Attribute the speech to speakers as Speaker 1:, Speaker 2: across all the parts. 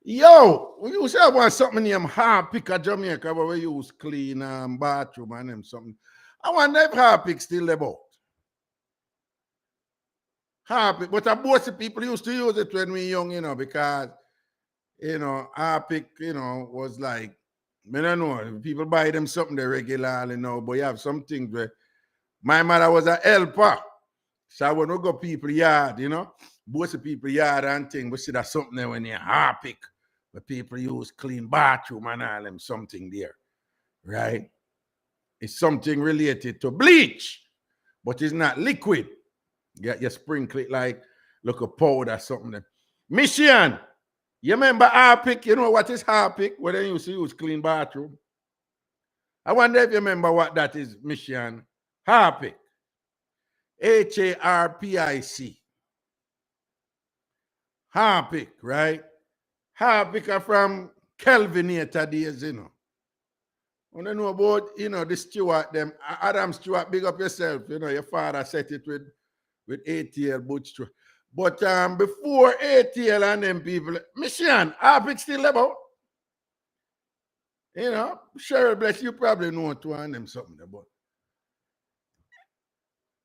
Speaker 1: Yo, we used to have something named Harpic at Jamaica where we use clean bathroom and them something. I wonder if Harpic still about. Harpic, but most of people used to use it when we young, because Harpic, was like, I don't know, people buy them something they regularly know, but you have some things where my mother was a helper. So when we go people yard, most of people yard and thing, we see that something there when you Harpic, where people use clean bathroom and all them something there, right? It's something related to bleach, but it's not liquid. You sprinkle it like a powder something there. Mission, you remember Harpic? You know what is Harpic? Where they used to use clean bathroom. I wonder if you remember what that is, Mission. Harpic. Harpic. Harpic, right? Harpic are from Kelvinator days, I don't know about, the Stewart, them. Adam Stewart, big up yourself. Your father set it with ATL Butch. But before ATL and them people, Mission, Harpic still about. Cheryl Bless, you probably know two and them something about.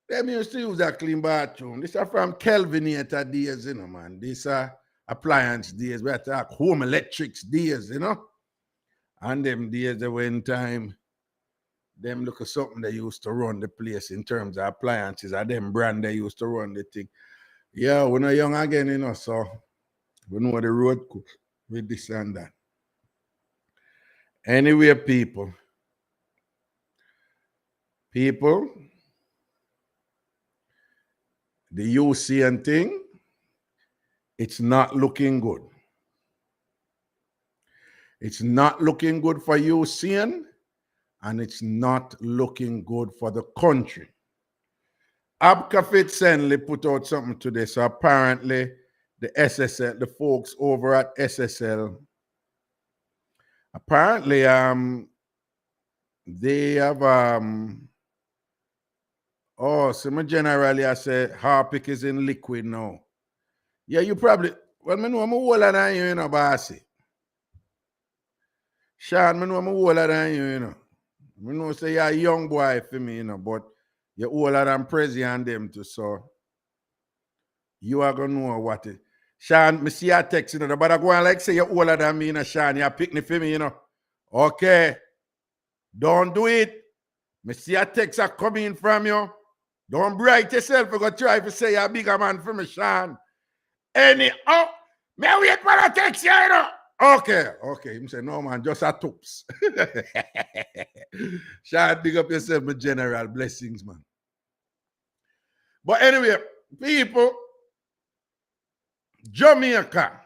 Speaker 1: Them used to use a clean bathroom. This are from Kelvinator days, man. These are appliance days. We talk home electrics days, And them days they went time, them look at something they used to run the place in terms of appliances, and them brand they used to run the thing. Yeah, we're not young again, so we know the road with this and that. Anyway, people, the Usain thing, it's not looking good. It's not looking good for Usain, and it's not looking good for the country. Abkafit Senley put out something today, so apparently the SSL, the folks over at SSL, apparently they have some generally I say Harpic is in liquid now. Yeah, you probably I'm older than you, Bossy. Sean, I'm older than you, I know say you're a young boy for me, but you're older than Prezi and them too, so you are gonna know what it. Sean, me see your text, but I go on like say you're older than me, Sean, you're picking for me, Okay. Don't do it. Me see a text are coming from you. Don't bright yourself for go try to say you're a bigger man for me, Sean. May I wait for a text here, Okay. He say, no, man, just a toops. Sean, big up yourself, my general. Blessings, man. But anyway, people, Jamaica.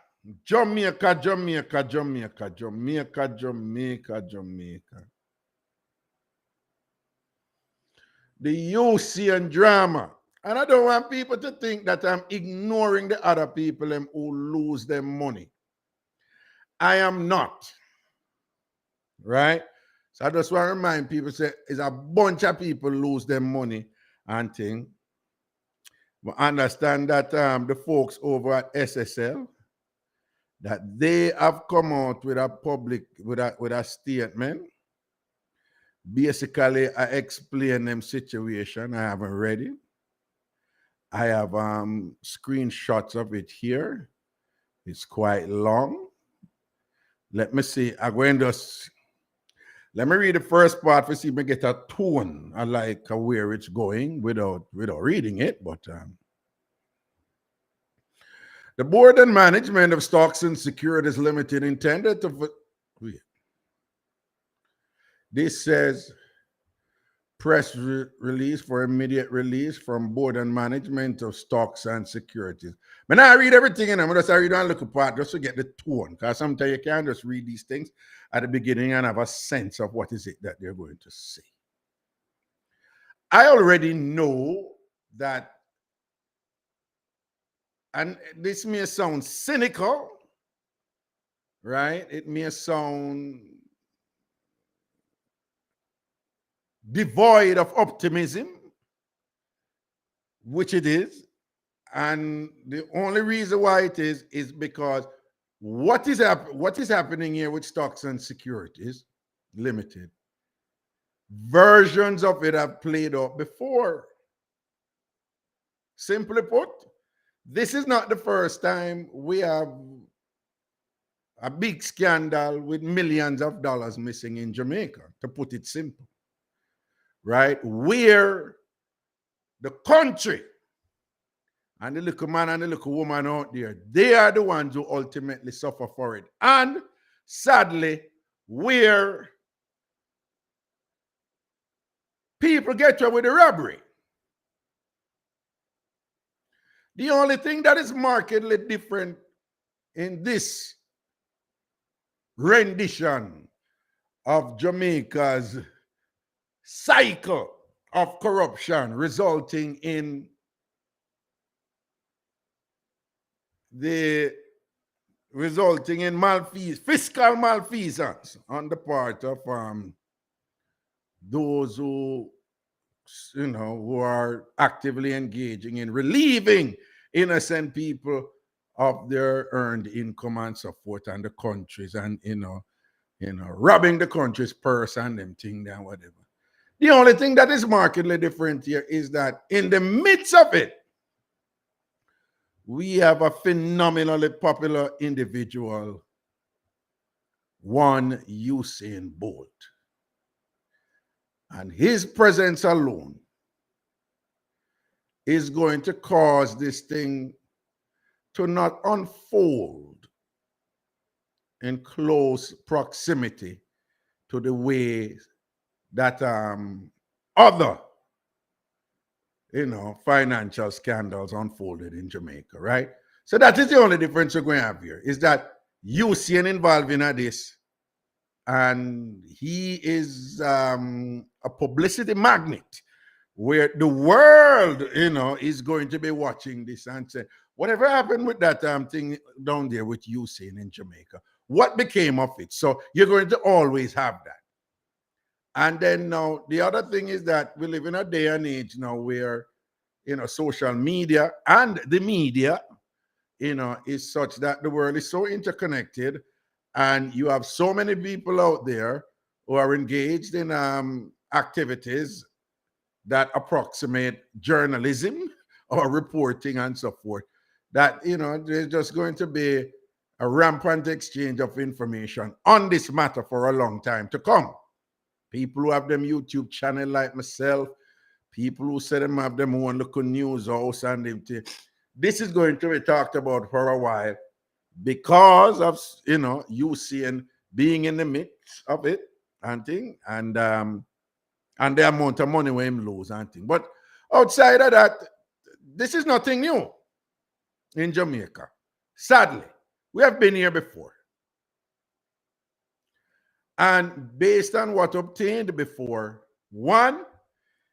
Speaker 1: The Usain drama. And I don't want people to think that I'm ignoring the other people who lose their money. I am not. Right? So I just want to remind people, say, it's a bunch of people lose their money and thing. But understand that the folks over at SSL, that they have come out with a statement. Basically, I explain them situation. I haven't read it. I have screenshots of it here. It's quite long. Let me see. I'm going to let me read the first part to see if I get a tone. I like where it's going without reading it. But the board and management of Stocks and Securities Limited intended to. This says press release for immediate release from board and management of Stocks and Securities. But now I read everything in them. I just read one little part just to get the tone. Because sometimes you can't just read these things at the beginning and have a sense of what is it that they're going to say. I already know that, and this may sound cynical, right? It may sound devoid of optimism, which it is. And the only reason why it is because What is happening here with Stocks and Securities Limited? Versions of it have played out before. Simply put, this is not the first time we have a big scandal with millions of dollars missing in Jamaica, to put it simple. Right? Where the country and the little man and the little woman out there, they are the ones who ultimately suffer for it. And sadly, where people get away with the robbery. The only thing that is markedly different in this rendition of Jamaica's cycle of corruption resulting in fiscal malfeasance on the part of those who are actively engaging in relieving innocent people of their earned income and so forth, and the countries, and robbing the country's purse and them thing and whatever. The only thing that is markedly different here is that in the midst of it, we have a phenomenally popular individual, one Usain Bolt. And his presence alone is going to cause this thing to not unfold in close proximity to the way that other financial scandals unfolded in Jamaica, right? So that is the only difference we're going to have here, is that Usain involved in this, and he is a publicity magnet where the world, is going to be watching this and say, whatever happened with that thing down there with Usain in Jamaica? What became of it? So you're going to always have that. And then now the other thing is that we live in a day and age now where, social media and the media, is such that the world is so interconnected, and you have so many people out there who are engaged in activities that approximate journalism or reporting and so forth, that, there's just going to be a rampant exchange of information on this matter for a long time to come. People who have them YouTube channel like myself, people who say them have them own local news house, and this is going to be talked about for a while because of, Usain being in the mix of it and thing, and the amount of money we him lose and thing. But outside of that, this is nothing new in Jamaica. Sadly, we have been here before. And based on what obtained before, one,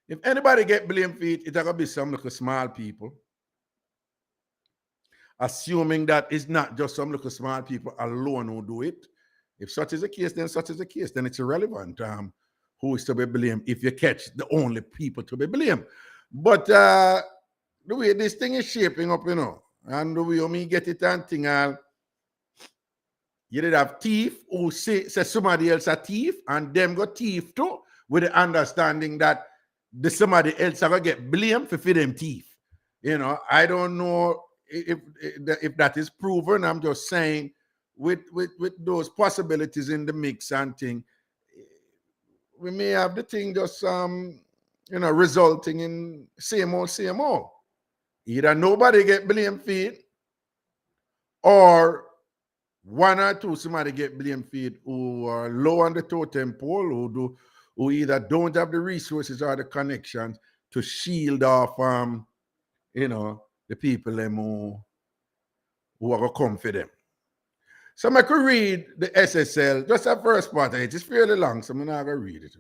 Speaker 1: if anybody get blamed for it, it's going to be some little small people. Assuming that it's not just some little small people alone who do it. If such is the case, then such is the case. Then it's irrelevant who is to be blamed if you catch the only people to be blamed. But the way this thing is shaping up, and the way me get it and thing, you did have thief who say somebody else a thief, and them got thief too, with the understanding that the somebody else are going to get blamed for them thief. I don't know if that is proven. I'm just saying with those possibilities in the mix and thing, we may have the thing just resulting in same old. Either nobody get blamed for it, or one or two somebody get blamed for it who are low on the totem pole, who either don't have the resources or the connections to shield off the people them who are going to come for them. So I could read the SSL, just the first part of it. It's fairly long, so I'm not going to read it.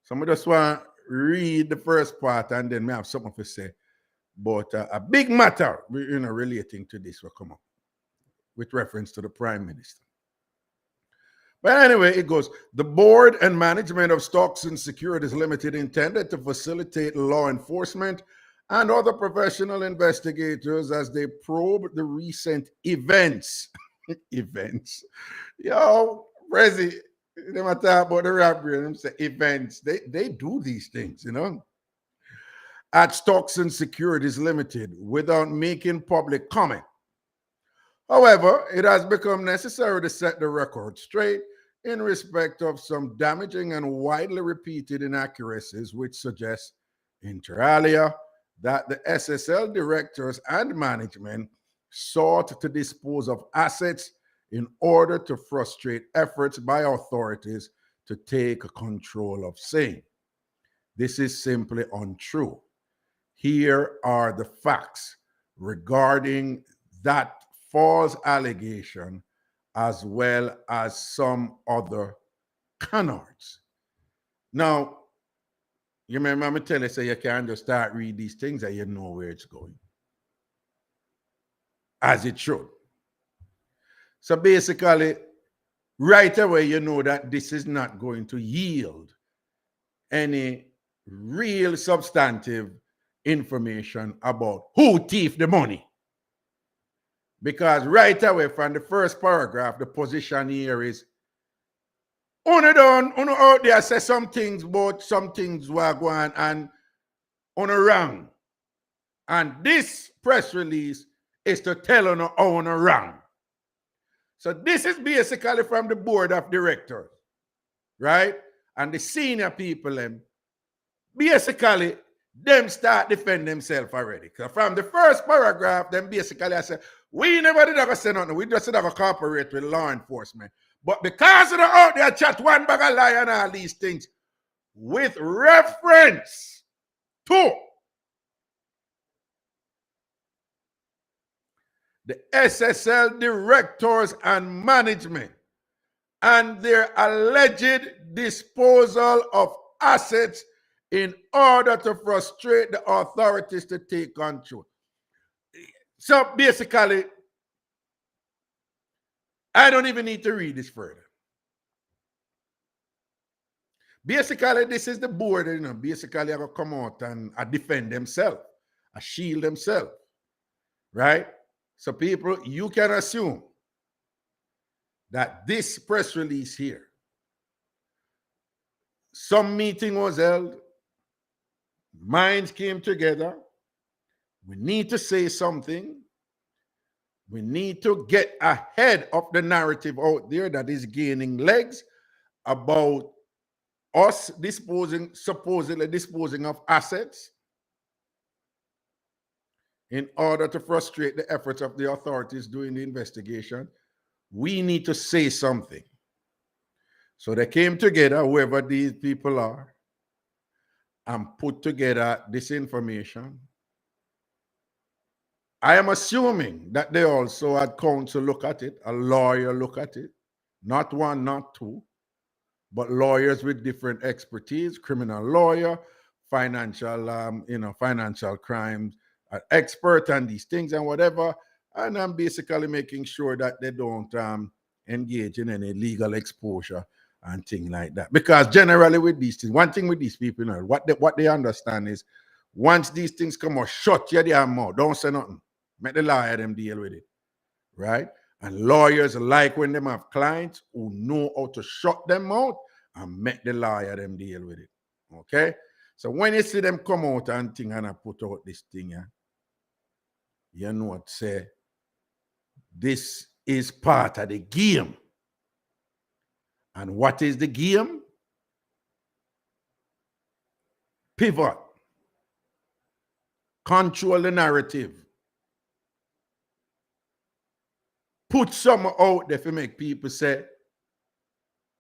Speaker 1: So I just want to read the first part, and then I have something to say. But a big matter, relating to this will come up with reference to the Prime Minister. But anyway, it goes, the board and management of Stocks and Securities Limited intended to facilitate law enforcement and other professional investigators as they probe the recent events Events. Yo, Prezi, they talk about the robbery and them say events. They do these things, at Stocks and Securities Limited without making public comment. However, it has become necessary to set the record straight in respect of some damaging and widely repeated inaccuracies, which suggest, inter alia, that the SSL directors and management sought to dispose of assets in order to frustrate efforts by authorities to take control of same. This is simply untrue. Here are the facts regarding that false allegation, as well as some other canards. Now, you remember me tell you, say you can't just start read these things and you know where it's going. As it should. So basically, right away, you know that this is not going to yield any real substantive information about who thieved the money. Because right away from the first paragraph, the position here is uno out there say some things about some things were going and uno wrong. And this press release is to tell uno how uno wrong. So this is basically from the board of directors, right? And the senior people, basically, them start defend themselves already. Because from the first paragraph, them basically I said, we never did ever say nothing. We just did ever cooperate with law enforcement. But because of the out there chat one bag of lie and all these things, with reference to the SSL directors and management and their alleged disposal of assets in order to frustrate the authorities to take control. So basically, I don't even need to read this further. Basically, this is the board, basically I will come out and defend themselves, shield themselves, right? So people, you can assume that this press release here, some meeting was held, minds came together, we need to say something, we need to get ahead of the narrative out there that is gaining legs about us supposedly disposing of assets in order to frustrate the efforts of the authorities doing the investigation. We need to say something. So they came together, whoever these people are, and put together this information. I am assuming that they also had counsel look at it, a lawyer look at it, not one, not two, but lawyers with different expertise, criminal lawyer, financial, financial crimes, expert on these things and whatever. And I'm basically making sure that they don't engage in any legal exposure and things like that. Because generally with these things, one thing with these people, what they understand is once these things come out, shut your damn mouth. Don't say nothing. Make the lawyer them deal with it. Right? And lawyers like when them have clients who know how to shut them out and make the lawyer them deal with it. Okay? So when you see them come out and thing and I put out this thing, you know what say? This is part of the game. And what is the game? Pivot. Control the narrative. Put some out there to make people say,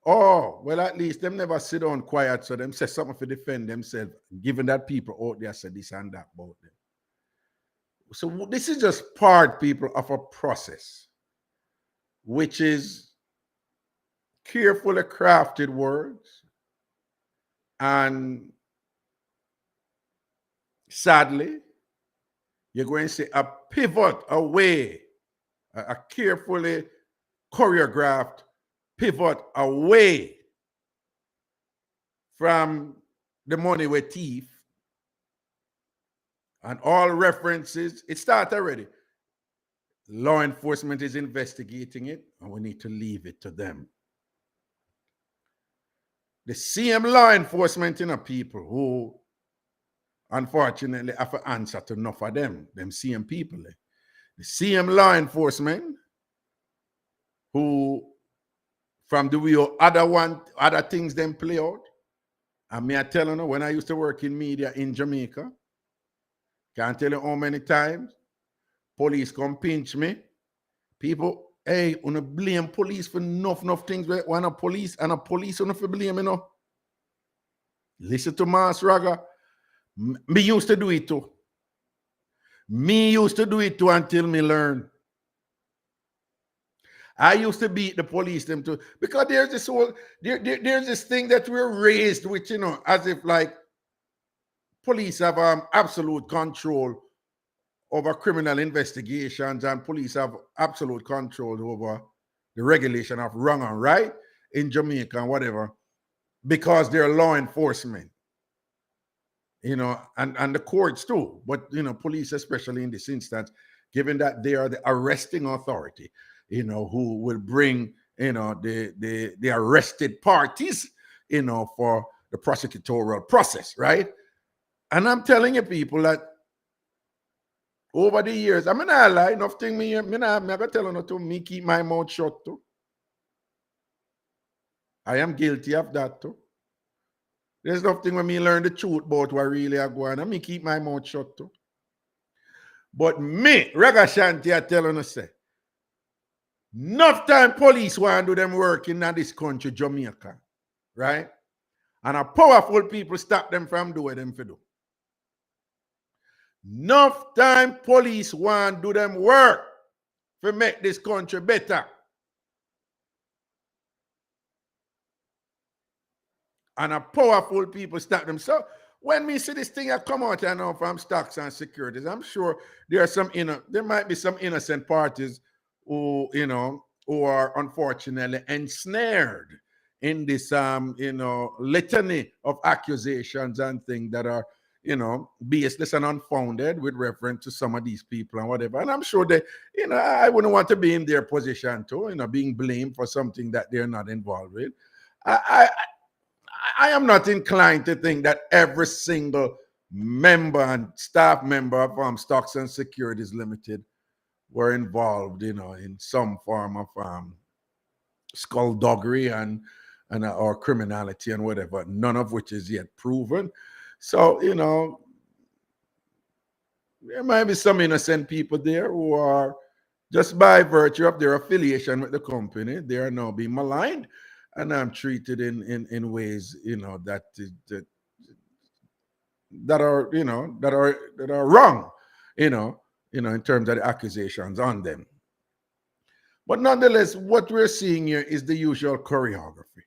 Speaker 1: oh, well, at least them never sit down quiet, so them say something to defend themselves, given that people out there say this and that about them. So this is just part, people, of a process, which is carefully crafted words, and sadly, you're going to see a pivot away, a carefully choreographed pivot away from the money with thief, and all references, it started already. Law enforcement is investigating it, and we need to leave it to them. The same law enforcement, people who unfortunately have to answer to enough of them same people. The same law enforcement who, from the way other things them play out. And me I tell you, when I used to work in media in Jamaica, can't tell you how many times police come pinch me. People, hey, wanna blame police for enough things. When a police wanna for blame, Listen to Mass Raga. Me used to do it too. Me used to do it too until me learn. I used to beat the police them too, because there's this whole there's this thing that we're raised with, as if like police have absolute control over criminal investigations, and police have absolute control over the regulation of wrong and right in Jamaica and whatever, because they're law enforcement, and the courts too. But police, especially in this instance, given that they are the arresting authority, who will bring the arrested parties, for the prosecutorial process, right? And I'm telling you, people, that over the years, I mean, I lie, nothing me never tell you to me keep my mouth shut too. I am guilty of that too. There's nothing when me learn the truth about what really I go on, and me keep my mouth shut too. But me, Ragashanti, I tell you, say, enough time police want to do them work in this country, Jamaica, right? And a powerful people stop them from doing them for do. Enough time police want to do them work to make this country better. And a powerful people stop them. So when we see this thing that come out from stocks and securities, I'm sure there might be some innocent parties who are unfortunately ensnared in this litany of accusations and things that are baseless and unfounded with reference to some of these people and whatever. And I'm sure they, I wouldn't want to be in their position too, being blamed for something that they're not involved with. I am not inclined to think that every single member and staff member of Stocks and Securities Limited were involved, in some form of skullduggery and or criminality and whatever, none of which is yet proven. So, there might be some innocent people there who are, just by virtue of their affiliation with the company, they are now being maligned and I'm treated in ways, that are wrong, in terms of the accusations on them. But nonetheless, what we're seeing here is the usual choreography.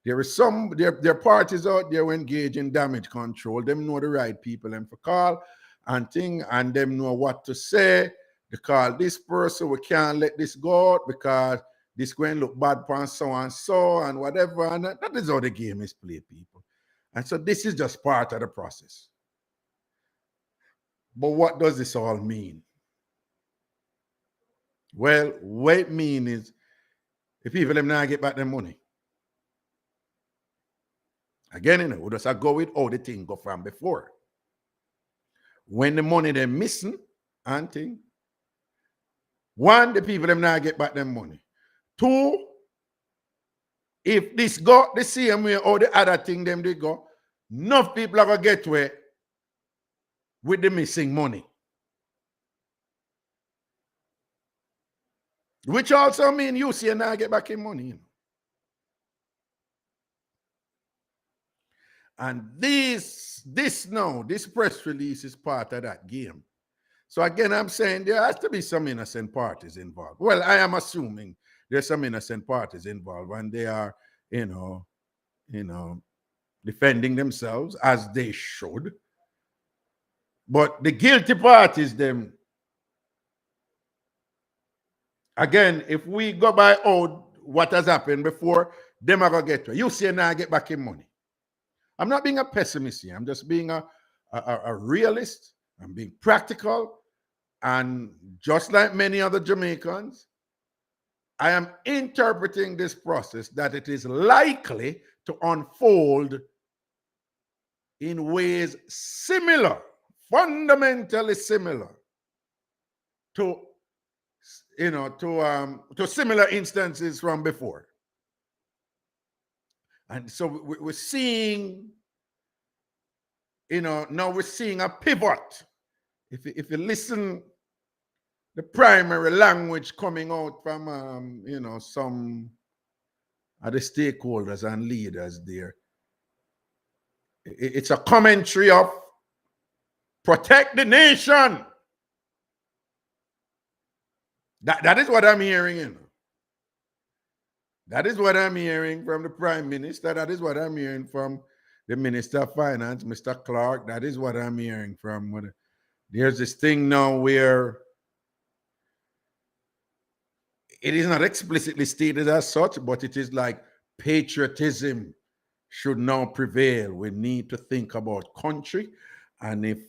Speaker 1: There are parties out there who engage in damage control. Them know the right people and for call and thing, and them know what to say. They call this person, we can't let this go out because this going to look bad for so and so and whatever. And that is how the game is played, people. And so this is just part of the process. But what does this all mean? Well, what it means is if people them not get back their money. Again, we just go with how the thing go from before. When the money they're missing, and thing. One, the people them not get back their money. Two, if this go the same way or the other thing them they go, enough people are gonna get where with the missing money. Which also means you see now get back in money. And this press release is part of that game. So again, I'm saying there has to be some innocent parties involved. Well, I am assuming there's some innocent parties involved and they are, defending themselves as they should. But the guilty parties, them, again, if we go by what has happened before, them are going to get to it. You see now get back in money. I'm not being a pessimist here. I'm just being a realist. I'm being practical. And just like many other Jamaicans, I am interpreting this process that it is likely to unfold in ways similar, fundamentally similar to, to similar instances from before. And so we're seeing, now we're seeing a pivot. If you listen, the primary language coming out from, some of the stakeholders and leaders there, it's a commentary of protect the nation. That is what I'm hearing, That is what I'm hearing from the Prime Minister. That is what I'm hearing from the Minister of Finance, Mr. Clark. That is what I'm hearing from. There's this thing now where it is not explicitly stated as such, but it is like patriotism should now prevail. We need to think about country. And if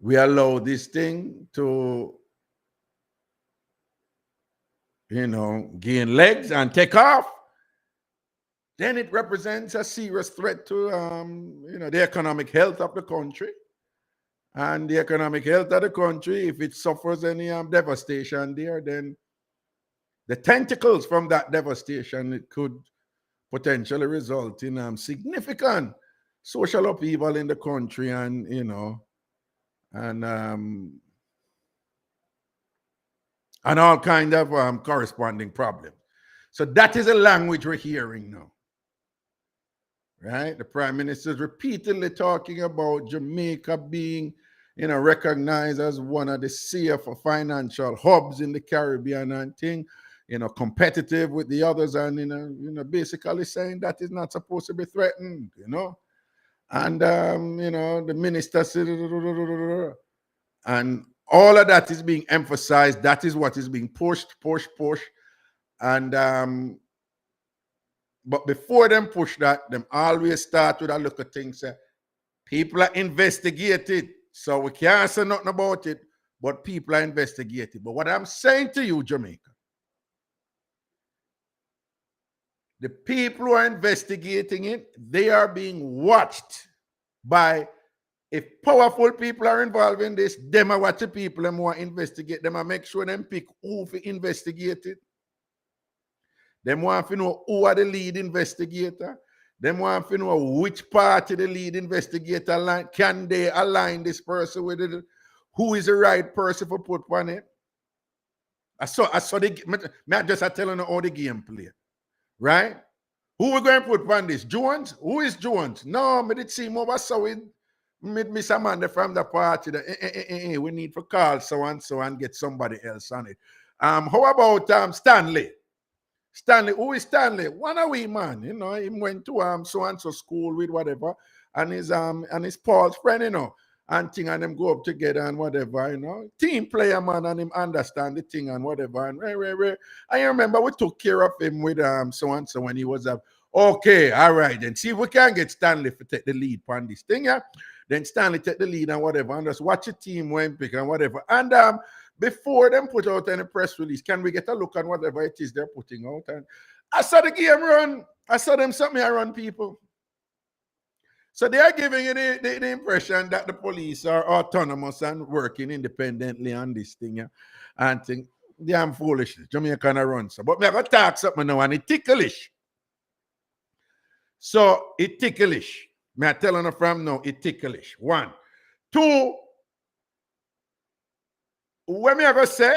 Speaker 1: we allow this thing to, gain legs and take off, then it represents a serious threat to, the economic health of the country. And the economic health of the country, if it suffers any devastation there, then the tentacles from that devastation, it could potentially result in significant social upheaval in the country and, and all kind of corresponding problems. So that is a language we're hearing now. Right? The Prime Minister is repeatedly talking about Jamaica being, recognized as one of the safer financial hubs in the Caribbean and thing, competitive with the others, and basically saying that is not supposed to be threatened, And the minister said, and all of that is being emphasized. That is what is being pushed. And but before them push that, them always start with a look at things. People are investigated, so we can't say nothing about it, but people are investigated. But what I'm saying to you, Jamaica, the people who are investigating it, they are being watched by, if powerful people are involved in this, them are watching people and want to investigate them and make sure them pick who to investigate it. Them want to know who are the lead investigator. Them want to know which party the lead investigator line. Can they align this person with it? Who is the right person for put on it? I saw the just telling you how the game play. Right? Who we going to put on this? Jones? Who is Jones? No, me did see him over so with Miss Amanda from the party that we need to call so and get somebody else on it. How about Stanley? Stanley, who is Stanley? One of we man, he went to so and so school with whatever, and his Paul's friend, and thing, and them go up together and whatever, team player man, and him understand the thing and whatever. And I remember we took care of him with so and so when he was okay, all right, then see if we can get Stanley to take the lead on this thing, yeah. Then Stanley take the lead and whatever, and just watch the team when pick and whatever. And before them put out any press release, can we get a look on whatever it is they're putting out? And I saw the game run. I saw them something run, people. So they are giving you the impression that the police are autonomous and working independently on this thing, yeah? And think, damn foolish. Jamaica run so. But me have to talk something now, and it ticklish. So it ticklish. Me I telling you from now, it ticklish. 1. 2, when me ever say,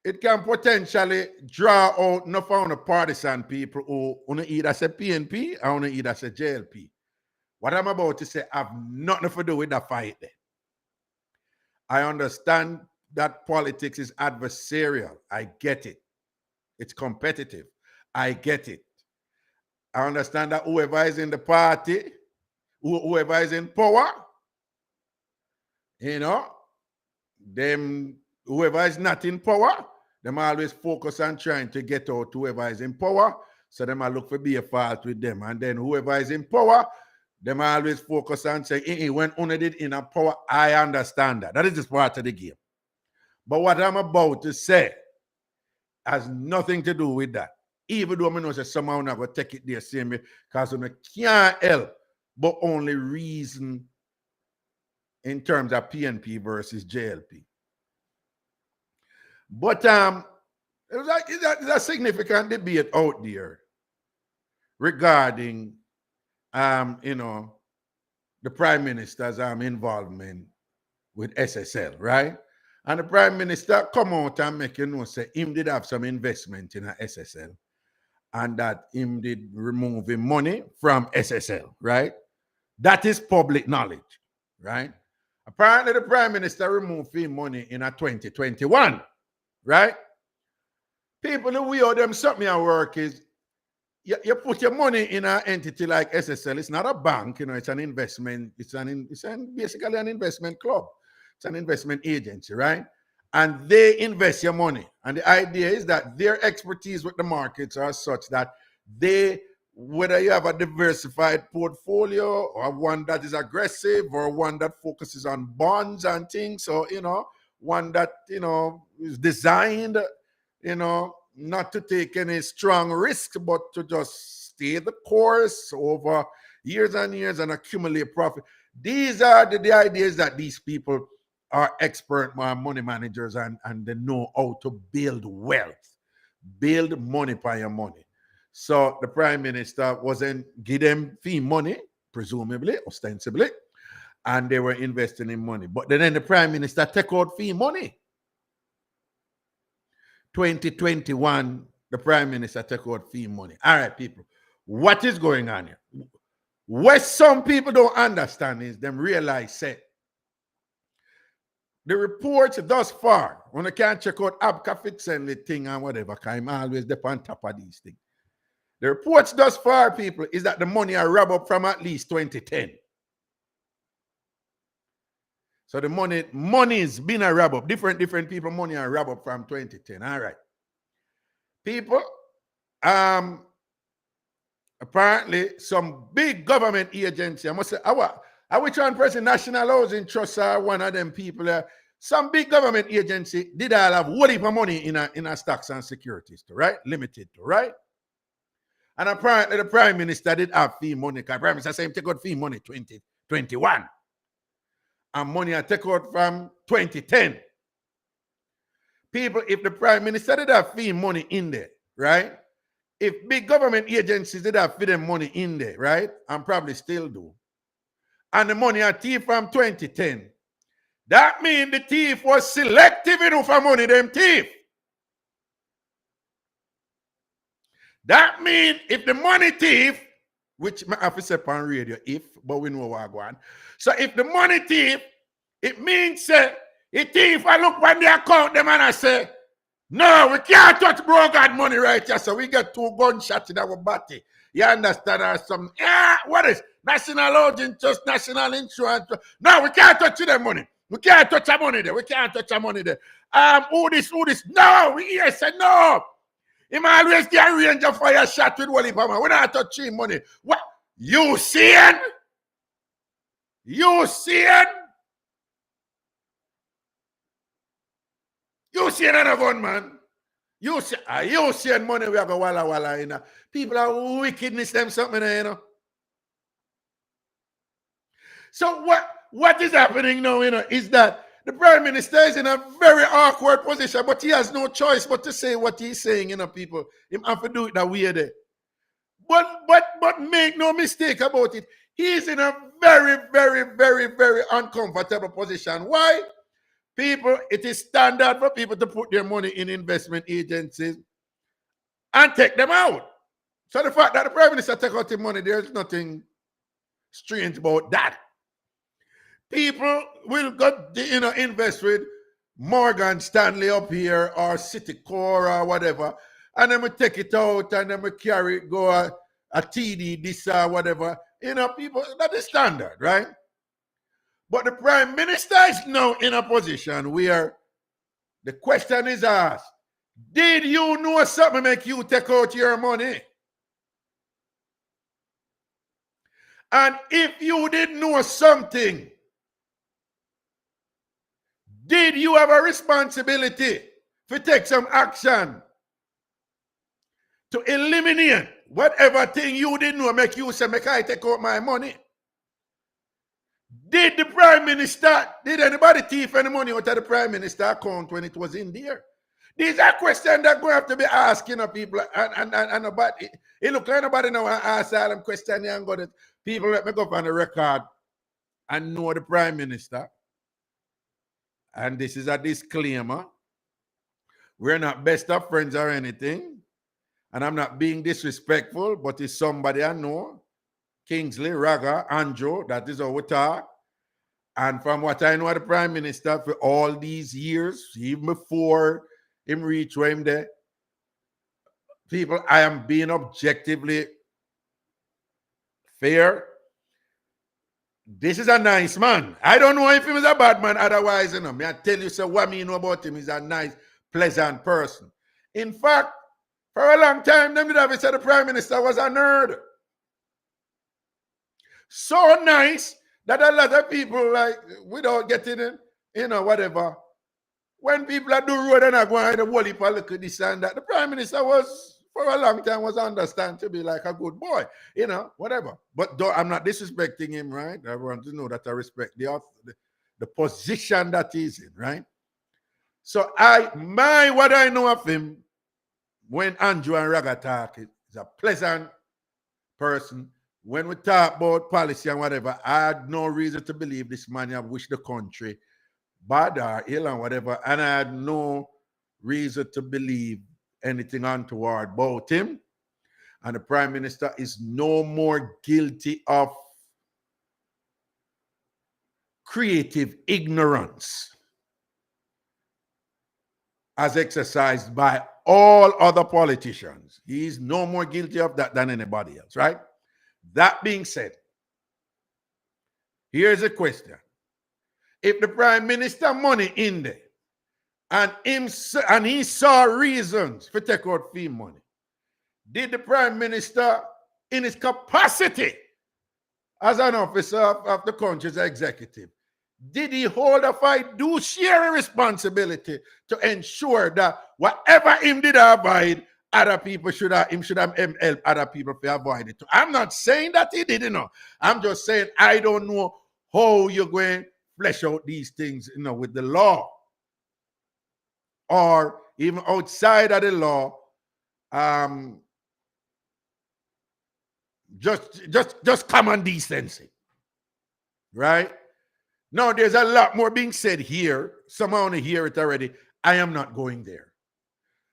Speaker 1: it can potentially draw out enough of the partisan people who either say PNP or either say JLP. What I'm about to say have nothing to do with the fight there. I understand that politics is adversarial. I get it. It's competitive. I get it. I understand that whoever is in the party, whoever is in power, them, whoever is not in power, them always focus on trying to get out whoever is in power. So them I look for be a fault with them. And then whoever is in power, Them always focus on saying, when only did in a power, I understand that. That is just part of the game. But what I'm about to say has nothing to do with that. Even though I know that somehow I'm not going to take it there same way, because I can't help but only reason in terms of PNP versus JLP. But it's a significant debate out there regarding the Prime Minister's involvement with SSL, right? And the Prime Minister come out and make say him did have some investment in a SSL and that him did remove him money from SSL, right? That is public knowledge, right? Apparently the Prime Minister removed him money in a 2021, right? People, the way how them something at work is you put your money in an entity like SSL. It's not a bank, it's an investment. It's basically an investment club. It's an investment agency, right? And they invest your money. And the idea is that their expertise with the markets are such that they, whether you have a diversified portfolio or one that is aggressive or one that focuses on bonds and things, or, one that, is designed, not to take any strong risk, but to just stay the course over years and years and accumulate profit. These are the ideas that these people are expert money managers and they know how to build wealth, build money by your money. So the Prime Minister wasn't give them fee money, presumably, ostensibly, and they were investing in money. But then the Prime Minister take out fee money. 2021, the Prime Minister took out fee money. All right, people, what is going on here? What some people don't understand is them realize that the reports thus far, when I can't check out Abka and the thing and whatever, because I'm always on top of these things. The reports thus far, people, is that the money are robbed up from at least 2010. So the money's been a rob up. Different people money are rob up from 2010. All right. People, apparently some big government agency, I must say, I which one person, National Housing Trust are one of them people. Some big government agency did all have what heap of money in a stocks and securities, right? Limited to, right? And apparently the Prime Minister did have fee money, because Prime Minister said him take out fee money 2021. And money I take out from 2010. People, if the Prime Minister did have fee money in there, right? If big government agencies did have fee them money in there, right? And probably still do. And the money I thief from 2010. That means the thief was selective enough for money them thief. That means if the money thief, which my officer on radio, but we know what I go on. So if the money thief, it means it thief, I look when the account them and I say, no, we can't touch bro God money right here. So we get 2 gunshots in our body. You understand? Or some, what is National Housing Trust, National Insurance? No, we can't touch their money. We can't touch our money there. We can't touch our money there. Who this? No, we here say no. He might always get a range of fire shot with Wally Palmer. We're not touching money. What? You seeing? You seeing? You seeing another gun, man? You seeing money we have a walla, you know. People are wickedness them something, you know. So what is happening now, you know, is that the Prime Minister is in a very awkward position, but he has no choice but to say what he's saying, you know, people. He have to do it that way there. But make no mistake about it. He's in a very, very, very, very uncomfortable position. Why? People, it is standard for people to put their money in investment agencies and take them out. So the fact that the Prime Minister take out the money, there's nothing strange about that. People will go, invest with Morgan Stanley up here or Citicorp or whatever, and then we take it out and then we carry it, go a TD, this or whatever. You know, people, that is standard, right? But the Prime Minister is now in a position where the question is asked, did you know something make you take out your money? And if you didn't know something, did you have a responsibility to take some action to eliminate whatever thing you didn't know make you say, make I take out my money? Did the prime minister, did anybody thief any money out of the prime minister account when it was in there? These are questions that going to have to be asking of people. And nobody, it look like nobody now ask all them questions and go that people let me go on the record and know the prime minister. And this is a disclaimer. We're not best of friends or anything. And I'm not being disrespectful, but it's somebody I know. Kingsley, Raga, Andrew, that is how we talk. And from what I know of the prime minister for all these years, even before him reach where him there, people, I am being objectively fair. This is a nice man. I don't know if he was a bad man otherwise, you know. Me I tell you, so what me know about him is a nice, pleasant person. In fact, for a long time, them did have said the prime minister was a nerd. So nice that a lot of people, like, without getting in, you know, whatever. When people are doing road and are going to whole heap of look at this and that, the prime minister was, for a long time, was understand to be like a good boy, you know, whatever. But I'm not disrespecting him, right? I want to know that I respect the position that he's in, right? So what I know of him, when Andrew and Raga talk, is a pleasant person. When we talk about policy and whatever, I had no reason to believe this man have wished the country bad or ill and whatever, and I had no reason to believe anything untoward about him. And the prime minister is no more guilty of creative ignorance as exercised by all other politicians. He's no more guilty of that than anybody else, right? That being said, here's a question. If the prime minister money in there and he saw reasons for take out fee money, did the prime minister in his capacity as an officer of the country's executive, did he hold a fiduciary responsibility to ensure that whatever him did avoid, other people should have help other people to avoid it? I'm not saying that he didn't know. I'm just saying I don't know how you're going to flesh out these things, you know, with the law or even outside of the law. Just common decency, right? Now, there's a lot more being said here. Some want to hear it already. I am not going there.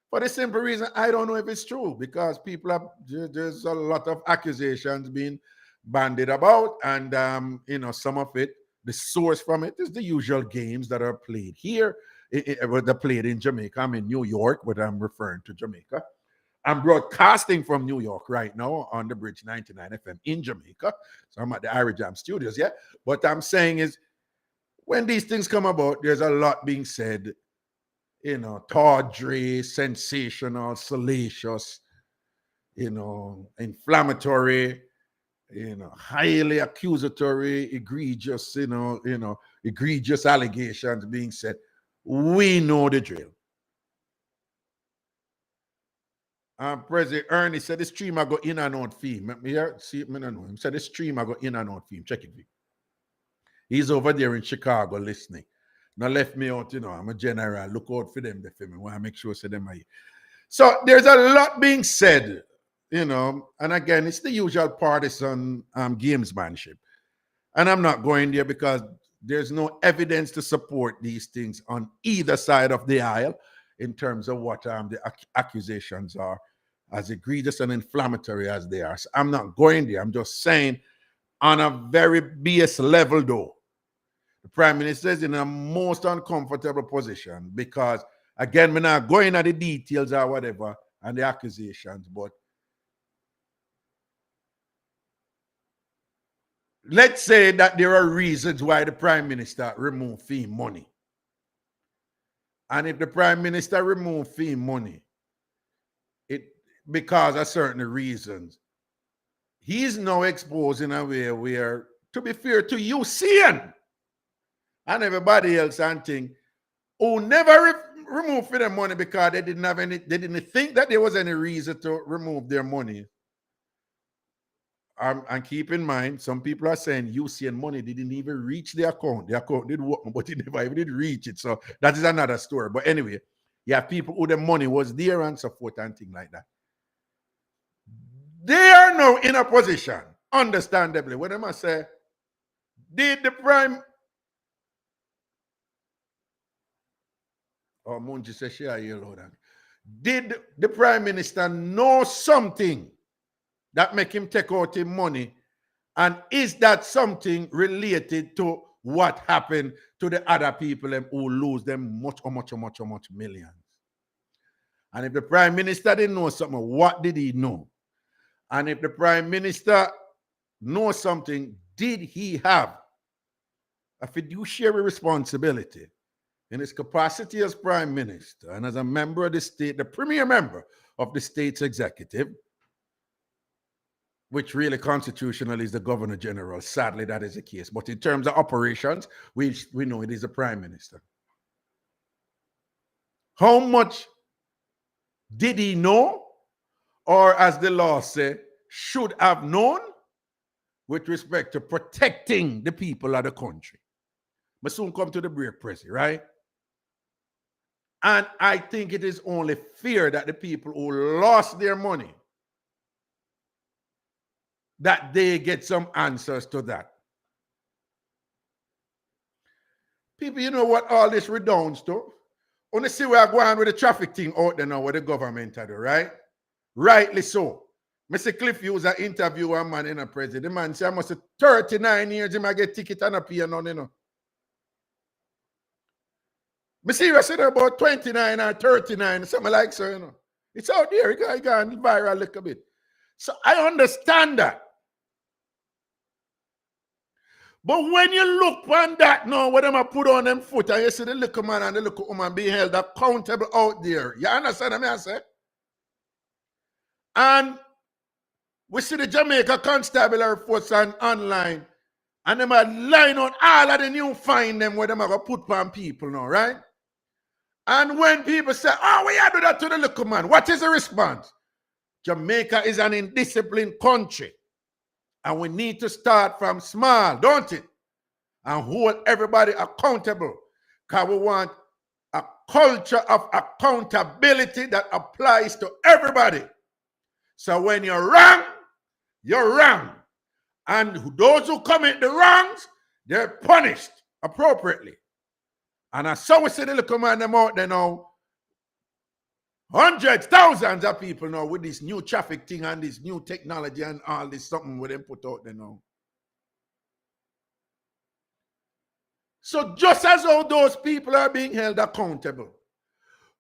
Speaker 1: For the simple reason, I don't know if it's true, because people have, there's a lot of accusations being bandied about, and you know, some of it, the source from it is the usual games that are played here. They're played in Jamaica. I'm in New York, but I'm referring to Jamaica. I'm broadcasting from New York right now on the Bridge 99 FM in Jamaica. So I'm at the Irie Jam studios, yeah. What I'm saying is, when these things come about, there's a lot being said, you know, tawdry, sensational, salacious, you know, inflammatory, you know, highly accusatory, egregious, egregious allegations being said. We know the drill. President Ernie said the stream I go in and out theme. See it, I know him. Said the stream I go in and out theme. Check it. He's over there in Chicago listening. Now left me out, you know, I'm a general. Look out for them, the film. I want to make sure so them are here. So there's a lot being said, you know, and again, it's the usual partisan gamesmanship. And I'm not going there because there's no evidence to support these things on either side of the aisle in terms of what the accusations are, as egregious and inflammatory as they are. So I'm not going there. I'm just saying, on a very base level, though, the prime minister is in a most uncomfortable position because, again, we're not going at the details or whatever and the accusations, but let's say that there are reasons why the prime minister removed fee money. And if the prime minister removed fee money, it because of certain reasons, he's now exposed in a way where, to be fair to Usain and everybody else and thing, who never removed for their money because they didn't think that there was any reason to remove their money. And keep in mind, some people are saying Usain money didn't even reach the account. The account did work, but it never even did reach it. So that is another story. But anyway, you have people who the money was there and so forth and things like that. They are now in a position, understandably, when I say, did the prime... Oh, Munji says, did the prime minister know something that make him take out his money? And is that something related to what happened to the other people who lose them much millions? And if the prime minister didn't know something, what did he know? And if the prime minister knows something, did he have a fiduciary responsibility in his capacity as prime minister and as a member of the state, the premier member of the state's executive, which really constitutionally is the governor general? Sadly, that is the case. But in terms of operations, we know it is the prime minister. How much did he know, or as the law says, should have known with respect to protecting the people of the country? But soon come to the break, Prezi, right? And I think it is only fair that the people who lost their money, that they get some answers to that. People, you know what all this redounds to? Only see where I go on with the traffic thing out there now, what the government do, right? Rightly so. Mr. Cliff Hughes an interview a man in a president. The man said, I must have 39 years, he might get ticket and a pay none, you know. Me serious about 29 or 39, something like so, you know. It's out there, it got viral a little bit. So I understand that. But when you look on that now, what them put on them foot, and you see the little man and the little woman being held accountable out there. You understand what I say? And we see the Jamaica constabulary force online, and them are line on all of the new fine them where them are going to put on people now, right? And when people say, oh, we do that to the little man, what is the response? Jamaica is an indisciplined country. And we need to start from small, don't it? And hold everybody accountable. Because we want a culture of accountability that applies to everybody. So when you're wrong, you're wrong. And those who commit the wrongs, they're punished appropriately. And as so we see the little man them out there now, hundreds, thousands of people now with this new traffic thing and this new technology and all this something with them put out there now. So just as how those people are being held accountable,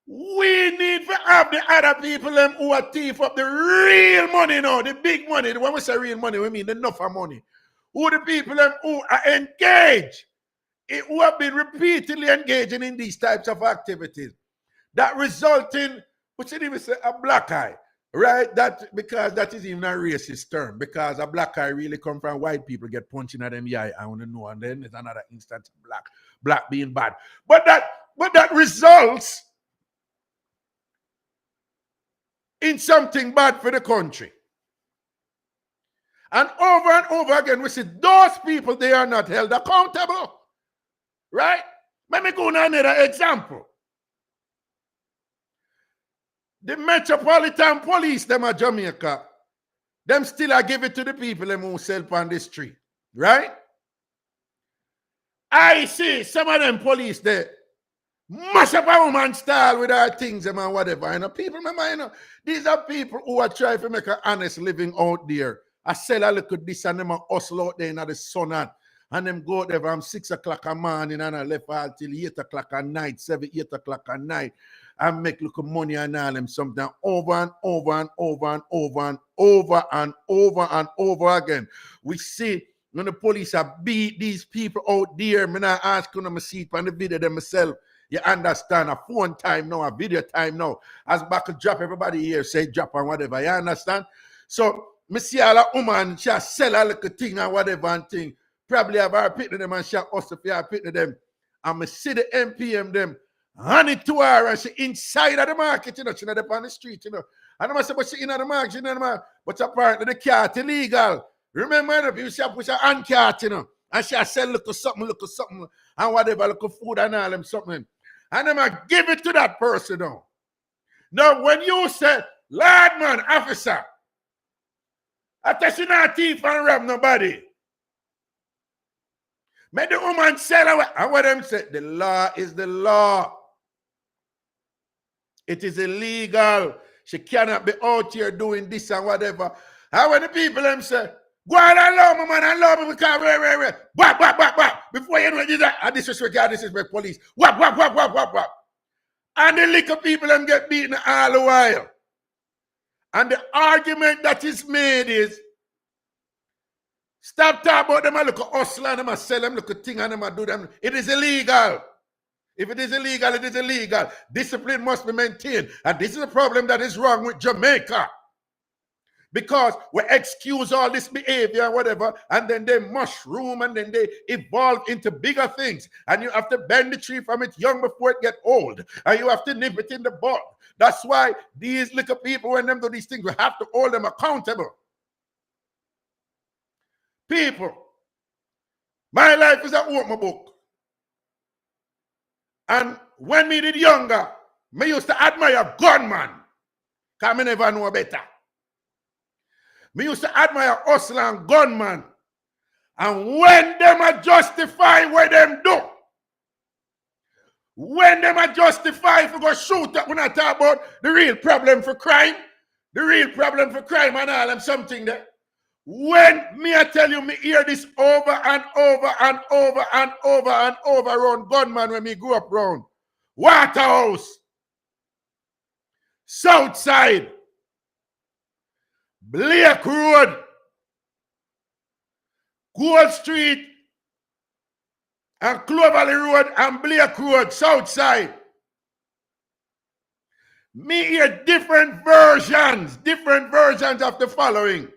Speaker 1: we need to have the other people who are thief up the real money now, the big money. When we say real money, we mean enough of money. Who the people who are engaged, who have been repeatedly engaging in these types of activities that result in, we should even say, a black eye, right? That because that is even a racist term, because a black eye really come from white people get punching at them eye, I want to know, and then there's another instance of black being bad. But that results in something bad for the country. And over again, we see those people, they are not held accountable. Right? Let me go on another example. The Metropolitan Police, them at Jamaica, them still are give it to the people them who sell on the street. Right? I see some of them police there mash up a woman style with our things and whatever. You know, people, remember, you know, these are people who are trying to make an honest living out there. I sell a little this and them a hustle out there in the sun and them go there from 6 o'clock a morning and I left out till 8 o'clock at night, 7, 8 o'clock at night, and make little money and all them something over and over and over and over and over and over and over again. We see when the police have beat these people out there, me not ask you to see it on the video them myself. You understand? A phone time now, a video time now. As back to drop everybody here, say drop and whatever. You understand? So me see all a woman, she sell a little thing and whatever and thing. Probably have her picking them and she hustle for her picking them. And me see the MPM them, hand it to her and she inside of the market, you know, she not up on the street, you know. And I say, but she in the market, she in the market. But apparently the cart illegal. Remember, you know, people she push her hand cart, you know, and she sell little something, and whatever, little food and all them something. And then I give it to that person now. Now, when you say, Lord man, officer, after she not thief and rob nobody, make the woman sell away. And what them say, the law is the law. It is illegal. She cannot be out here doing this and whatever. And when the people them say, go on and love me, man, and love me because wap. Before you know this, I disrespect police. Wap. And the little people them get beaten all the while. And the argument that is made is, stop talking about them and look at hustle and them and sell them, look at thing and them and do them. It is illegal. If it is illegal, it is illegal. Discipline must be maintained. And this is a problem that is wrong with Jamaica. Because we excuse all this behavior and whatever, and then they mushroom and then they evolve into bigger things. And you have to bend the tree from it young before it get old. And you have to nip it in the bud. That's why these little people, when them do these things, we have to hold them accountable. People, my life is an open book. And when me did younger, me used to admire gunman, because I never know better. Me used to admire hustle and gunman. And when them are justify what them do, when them are justify for go shoot up, when I talk about the real problem for crime, and all them something there. When me I tell you, me hear this over and over around gunman when me grew up around Waterhouse, Southside, Blake Road, Gold Street, and Cloverly Road and Blake Road, Southside. Me hear different versions of the following.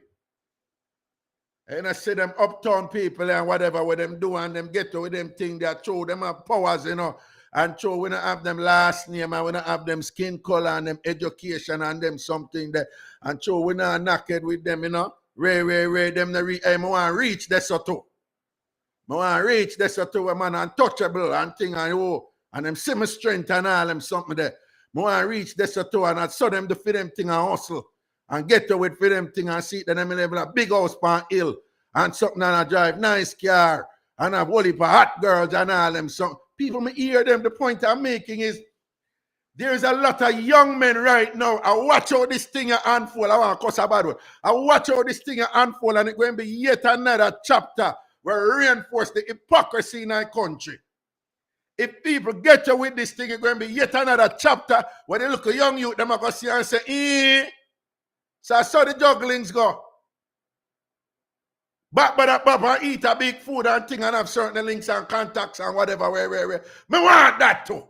Speaker 1: And I see them uptown people and whatever with them do and them get to with them thing that show them have powers, you know. And show we don't have them last name and we don't have them skin color and them education and them something that and show we not knocked with them, you know. Ray, them the I want to reach this or two. I want to reach this or two, man, untouchable and thing and them semi strength and all them something there. I want to reach this or two and I saw them to fit them thing and hustle. And get to it for them thing and see that them live in a big house on hill and something and I drive nice car and have whole heap of hot girls and all them. So people may hear them. The point I'm making is there's a lot of young men right now. I watch how this thing unfold. I want to cuss a bad word. I watch how this thing unfold and it's going to be yet another chapter where reinforce the hypocrisy in our country. If people get to with this thing, it's going to be yet another chapter where they look at young youth, them are going to see and say, eh. So I saw the jugglings go. But eat a big food and thing and have certain links and contacts and whatever. Where. Me want that too.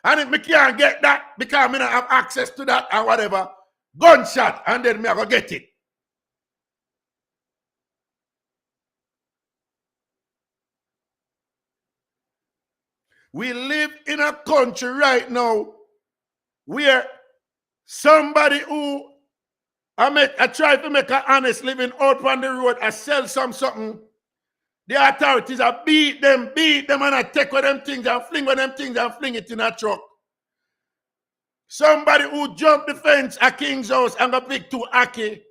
Speaker 1: And if me can't get that because me don't have access to that and whatever, gunshot and then me I go get it. We live in a country right now where somebody who I try to make an honest living out on the road. I sell something. The authorities I beat them, and I take with them things and fling with them things and fling it in a truck. Somebody who jumped the fence at King's house and got picked to Aki,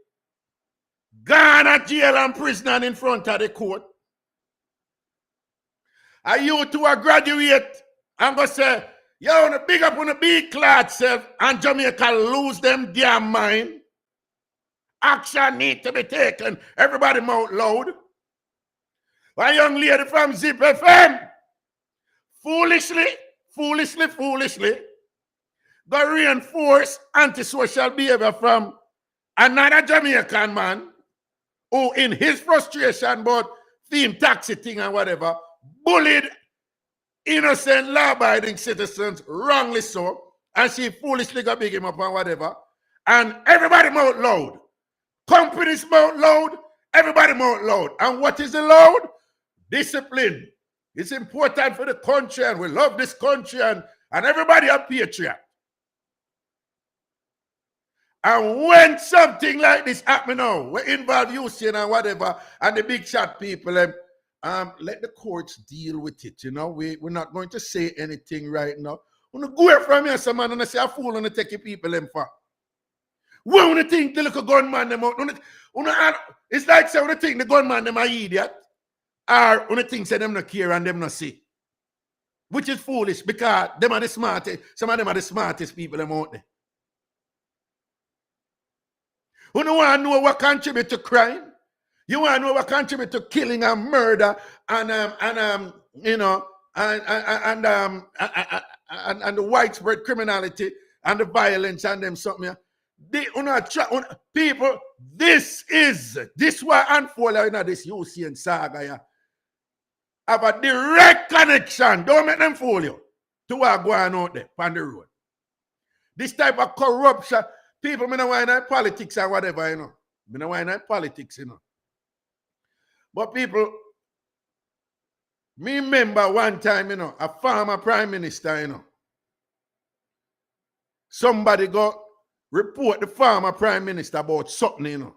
Speaker 1: gone at jail and prison and in front of the court. Are you to a graduate and go say, you want to big up on the big clad self and Jamaica lose them damn mind? Action need to be taken. Everybody mouth loud. A young lady from Zip FM foolishly got reinforced antisocial behavior from another Jamaican man who in his frustration about theme taxi thing and whatever bullied innocent law-abiding citizens wrongly so, and she foolishly got big him up and whatever, and everybody mouth loud. Companies mount loud, everybody mount loud. And what is the loud? Discipline. It's important for the country, and we love this country, and everybody a patriot. And when something like this happen now, we involve Usain and whatever, and the big shot people, let the courts deal with it. We're not going to say anything right now. When you go from here, some man, and say a fool and take your people in for. When you think the little gunman them out, it's like say when you think the gunman them are idiot, or when you think say them not care and them not see. Which is foolish, because them are the smartest, some of them are the smartest people them out there. You don't want to know what contribute to crime? You want to know what contribute to killing and murder and the widespread criminality and the violence and them something. People, this why unfold this Usain saga have a direct connection. Don't make them fool you to what going out there on the road. This type of corruption. People, me no want in politics and whatever, Me no want in politics, But people, me remember one time, a former prime minister, Somebody go report the former prime minister about something,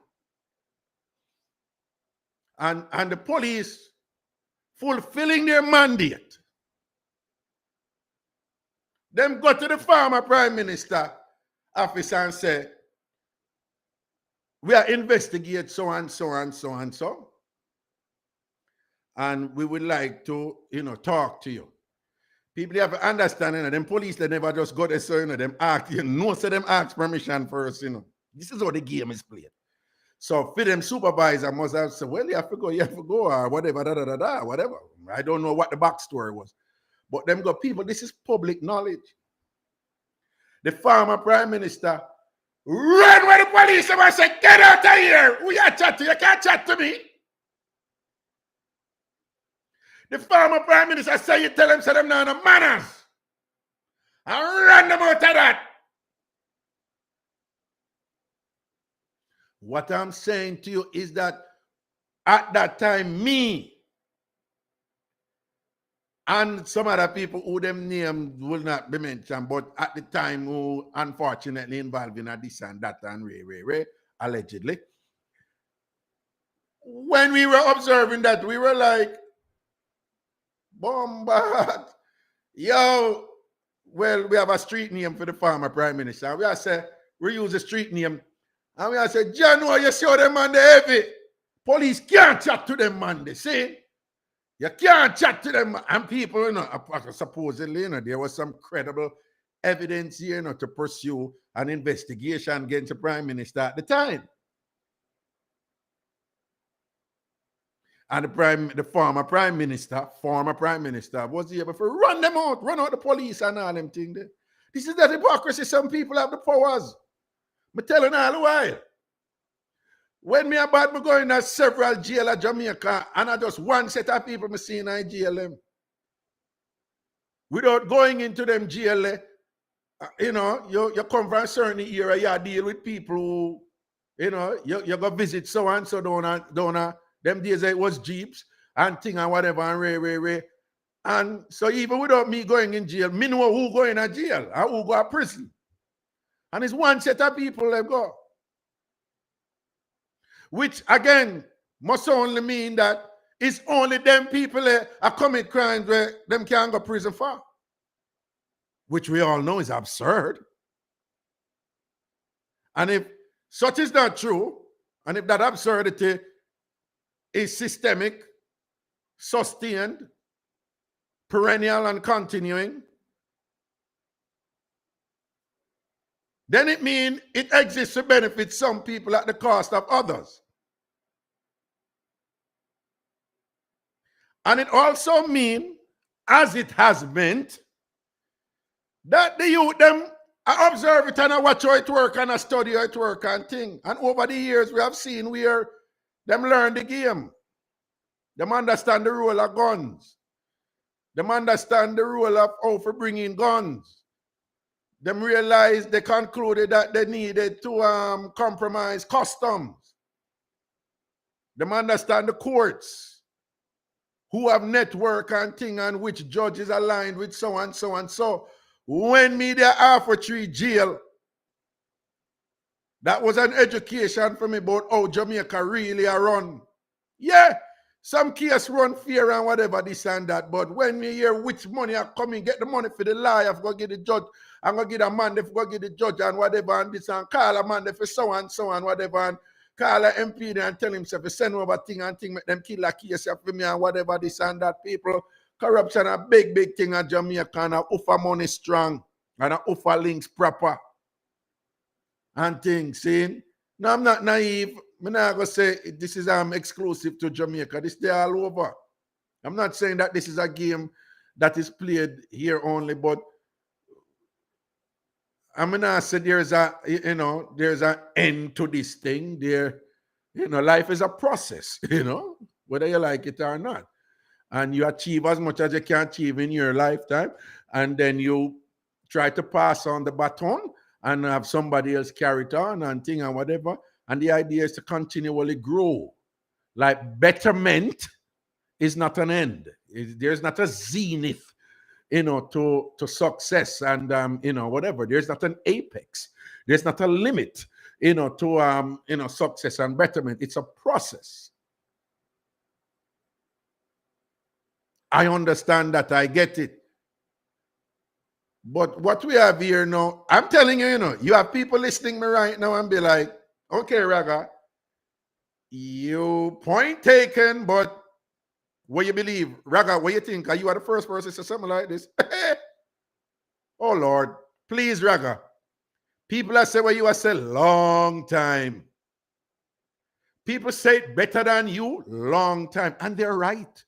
Speaker 1: And the police fulfilling their mandate. Them go to the former prime minister officer and say, we are investigate so and so and so and so. And we would like to, talk to you. People have to understand, them police, they never just go there, so, them ask, most of them ask permission first, This is how the game is played. So for them supervisor must have said, well, you have to go, or whatever, whatever. I don't know what the backstory was. But them go, people, this is public knowledge. The former prime minister ran with the police and said, get out of here. Who you chat to? You can't chat to me. The former prime minister said, you tell them, say them no manners. And ran them out of that. What I'm saying to you is that at that time, me and some other people who them name will not be mentioned, but at the time who unfortunately involved in this and that and Ray, allegedly. When we were observing that, we were like, bombard. Yo, well, we have a street name for the former prime minister. We use a street name. And we say, John, you see how them man they heavy. Police can't chat to them man, they see. You can't chat to them, and people, supposedly, there was some credible evidence here, to pursue an investigation against the prime minister at the time. And the former prime minister was able to run them out, run out the police and all them things there. This is that hypocrisy. Some people have the powers. I'm telling all the while. When me about me going to several jail at Jamaica, and I just one set of people me see in a jail them. Without going into them jail, you come from a certain area, you deal with people who, you go visit so and so down them days it was jeeps and thing and whatever and Ray. And so even without me going in jail, me know who go in a jail and who go to prison. And it's one set of people that go. Which, again, must only mean that it's only them people that commit crimes where them can't go to prison for. Which we all know is absurd. And if such is not true, and if that absurdity is systemic, sustained, perennial, and continuing, then it means it exists to benefit some people at the cost of others. And it also means, as it has meant, that the youth them I observe it and I watch how it work and I study how it work and thing. And over the years we have seen where them learn the game. Them understand the role of guns. Them understand the role of how to bring in guns. Them realize they concluded that they needed to compromise customs. Them understand the courts, who have network and thing, and which judge is aligned with so and so and so. When me there half 3 jail, that was an education for me about how Jamaica really are run. Yeah, some case run fear and whatever, this and that. But when me hear which money are coming, get the money for the lawyer, I've got to get the judge, I'm going to get a man, they've got to get the judge and whatever, and this and call a man for so and whatever, and call a MP there and tell himself to send over thing and thing, make them kill a case for me and whatever, this and that. People, corruption a big thing at Jamaica, and a offer money strong, and a offer links proper. And things, see? No, I'm not naive. I'm not going to say this is exclusive to Jamaica. This is all over. I'm not saying that this is a game that is played here only, but I'm going to say there's an end to this thing. Life is a process, whether you like it or not. And you achieve as much as you can achieve in your lifetime, and then you try to pass on the baton and have somebody else carry it on and thing and whatever. And the idea is to continually grow. Like betterment is not an end. There's not a zenith, to success and, whatever. There's not an apex. There's not a limit, to, success and betterment. It's a process. I understand that. I get it. But what we have here now, I'm telling you, you have people listening me right now and be like, okay, Raga, you point taken, but what you believe? Raga, what you think? Are you the first person to say something like this? Oh, Lord. Please, Raga. People are saying what you have said long time. People say it better than you long time. And they're right.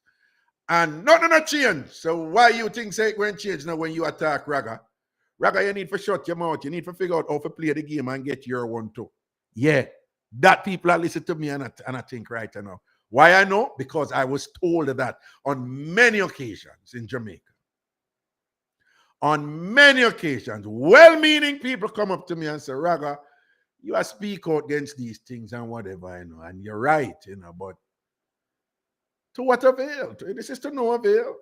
Speaker 1: And nothing not change. So why you think say it won't change now when you attack Raga? Raga, you need to shut your mouth. You need to figure out how to play the game and get your one too. Yeah, that people are listening to me and I think right now. Why I know? Because I was told that on many occasions in Jamaica. On many occasions, well-meaning people come up to me and say, Raga, you are speak out against these things and whatever, and you're right, but to what avail? This is to no avail.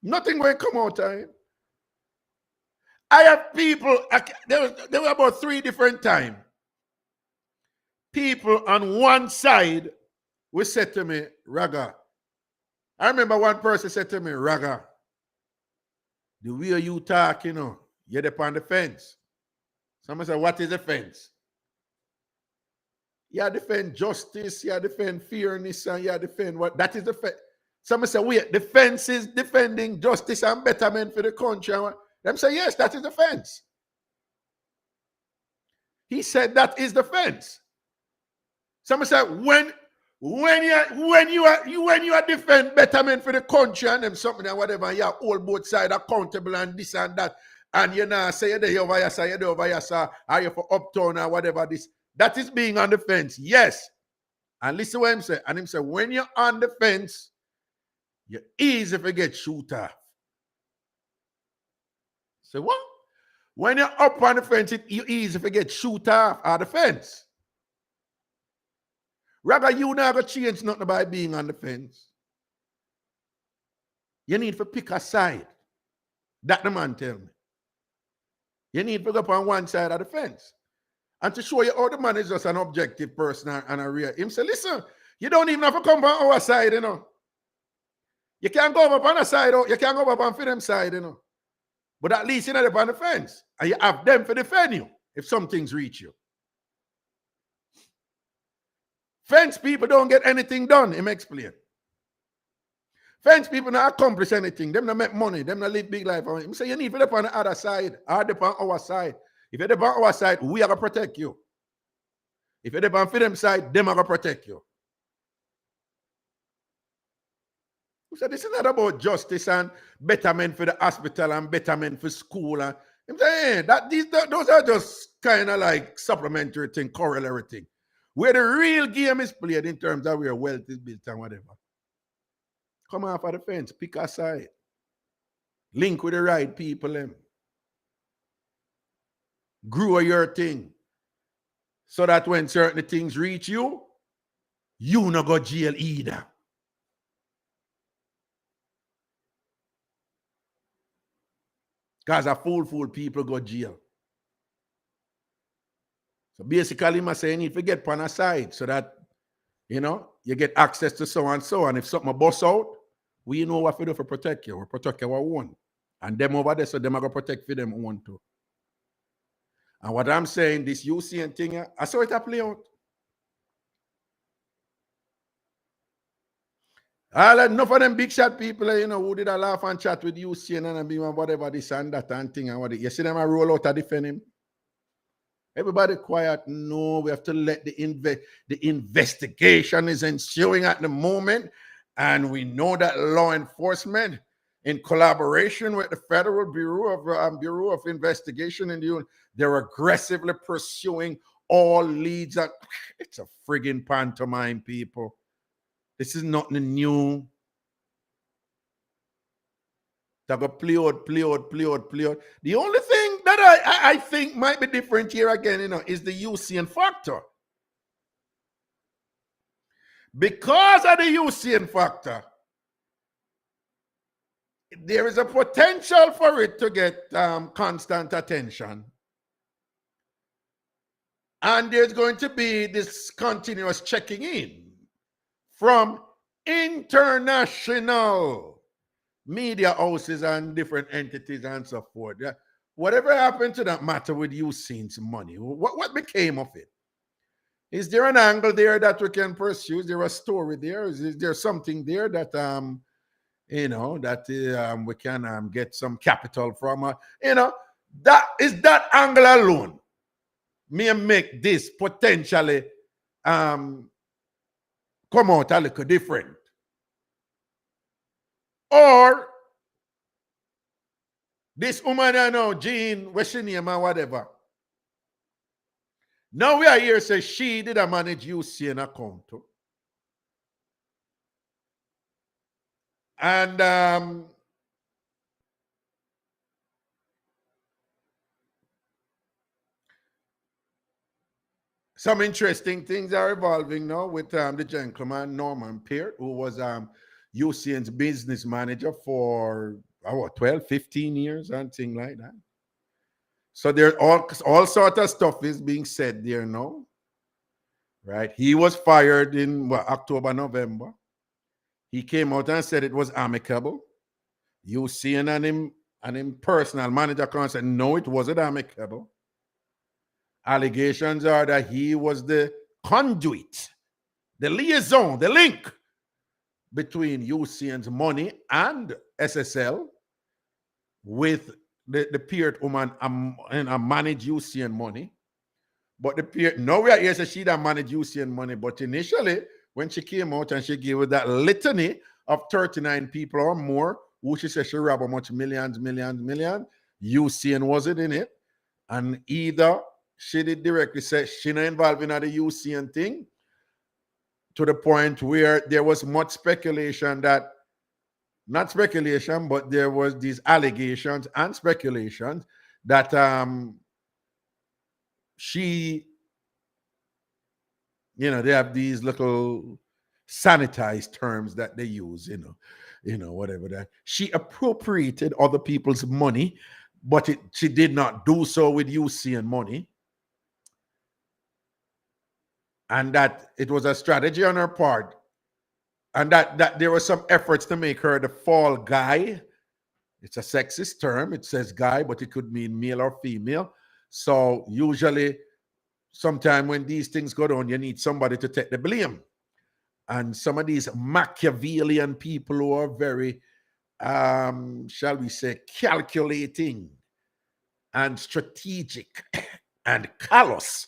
Speaker 1: Nothing will come out of it. I have people, there were about 3 different times. People on one side will say to me, Raga. I remember one person said to me, Raga, the way you talk, you're upon the fence. Someone said, what is the fence? You defend justice, you defend fairness, and you defend what? That is the fence. Someone said, wait, the fence is defending justice and betterment for the country. Them say, yes, that is the fence. He said that is the fence. Someone said, when you are defend betterment for the country and them something and whatever, and you hold both sides accountable and this and that, and you now say you're there over here, you're there over here, are you for uptown or whatever this. That is being on the fence, yes. And listen what him say. And him say, when you're on the fence, you're easy to get shoot off. Say what? When you're up on the fence, you're easy to get shoot off at the fence. Raga, you not going to change nothing by being on the fence. You need to pick a side. That the man tell me. You need to go up on one side of the fence. And to show you how the man is just an objective person and a real. Him say, listen, you don't even have to come on our side, You can't go up on a side, you can't go up on for them side, But at least you're not up on the fence. And you have them to defend you if some things reach you. Fence people don't get anything done, him explain. Fence people don't accomplish anything. Them don't make money. Them don't live big life. Him say, you need to be on the other side or be on our side. If you're on our side, we are going to protect you. If you're on for them side, them are going to protect you. So this is not about justice and betterment for the hospital and betterment for school. And I'm saying those are just kind of like supplementary thing, corollary thing. Where the real game is played in terms of where wealth is built and whatever. Come off of the fence, pick a side. Link with the right people. Grow your thing. So that when certain things reach you, you no go jail either. Because a fool people go jail. So basically, I say you need to get on a side so that, you get access to so and so. And if something bust out, we know what to do for protect you. We protect our own. And them over there, so them are going to protect for them own too. And what I'm saying, this Usain thing, I saw it play out. Enough of them big shot people, who did a laugh and chat with Usain and be whatever this and that and thing and what. You see them a roll out to defend him. Everybody quiet. No, we have to let the investigation is ensuing at the moment. And we know that law enforcement, in collaboration with the Federal Bureau of Investigation in the Union, they're aggressively pursuing all leads. It's a friggin' pantomime, people. This is nothing new. That go play out. The only thing that I think might be different here again, is the Usain factor. Because of the Usain factor, there is a potential for it to get constant attention. And there's going to be this continuous checking in from international media houses and different entities and so forth. Yeah. Whatever happened to that matter with Usain's money? What became of it? Is there an angle there that we can pursue? Is there a story there? Is there something there that we can get some capital from? That is that angle alone may make this potentially come out a little different. Or this woman I know, Jean, what's her name or whatever. Now we are here say she did a manage Usain account too. And some interesting things are evolving now with the gentleman Norman Peart, who was Usain's business manager for 12, 15 years and things like that. So there's all sort of stuff is being said there now. Right? He was fired in October, November. He came out and said it was amicable. Usain and him personal manager said no, it wasn't amicable. Allegations are that he was the conduit, the liaison, the link between Usain's money and SSL with the Peart woman and manage Usain money. But the Peart, now we are here, so she that manage Usain money. But initially, when she came out and she gave that litany of 39 people or more, who she said she robbed how much millions, Usain wasn't in it. And either she did directly say she not involved in the Usain thing, to the point where there was much speculation that, not speculation, but there was these allegations and speculations that she, they have these little sanitized terms that they use, whatever that. She appropriated other people's money, but she did not do so with Usain money. And that it was a strategy on her part. And that there were some efforts to make her the fall guy. It's a sexist term. It says guy, but it could mean male or female. So usually, sometime when these things go down, you need somebody to take the blame. And some of these Machiavellian people who are very, shall we say, calculating and strategic and callous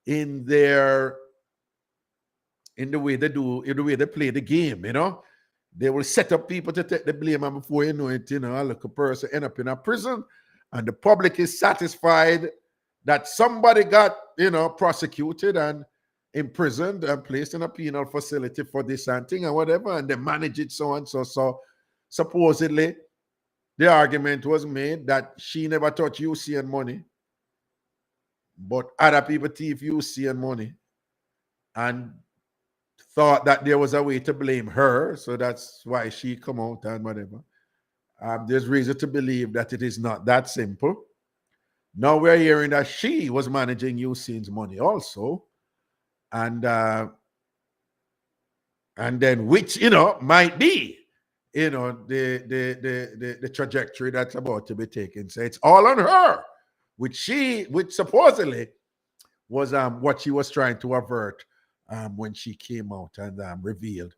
Speaker 1: in the way they do, in the way they play the game, They will set up people to take the blame, and before you know it, a little person end up in a prison, and the public is satisfied that somebody got, prosecuted and imprisoned and placed in a penal facility for this and thing and whatever, and they manage it so and so. So supposedly, the argument was made that she never touched Usain money, but other people thief Usain money. And thought that there was a way to blame her, so that's why she come out and whatever. There's reason to believe that it is not that simple. Now we're hearing that she was managing Usain's money also, and then which might be the trajectory that's about to be taken. So it's all on her, which supposedly was what she was trying to avert when she came out and revealed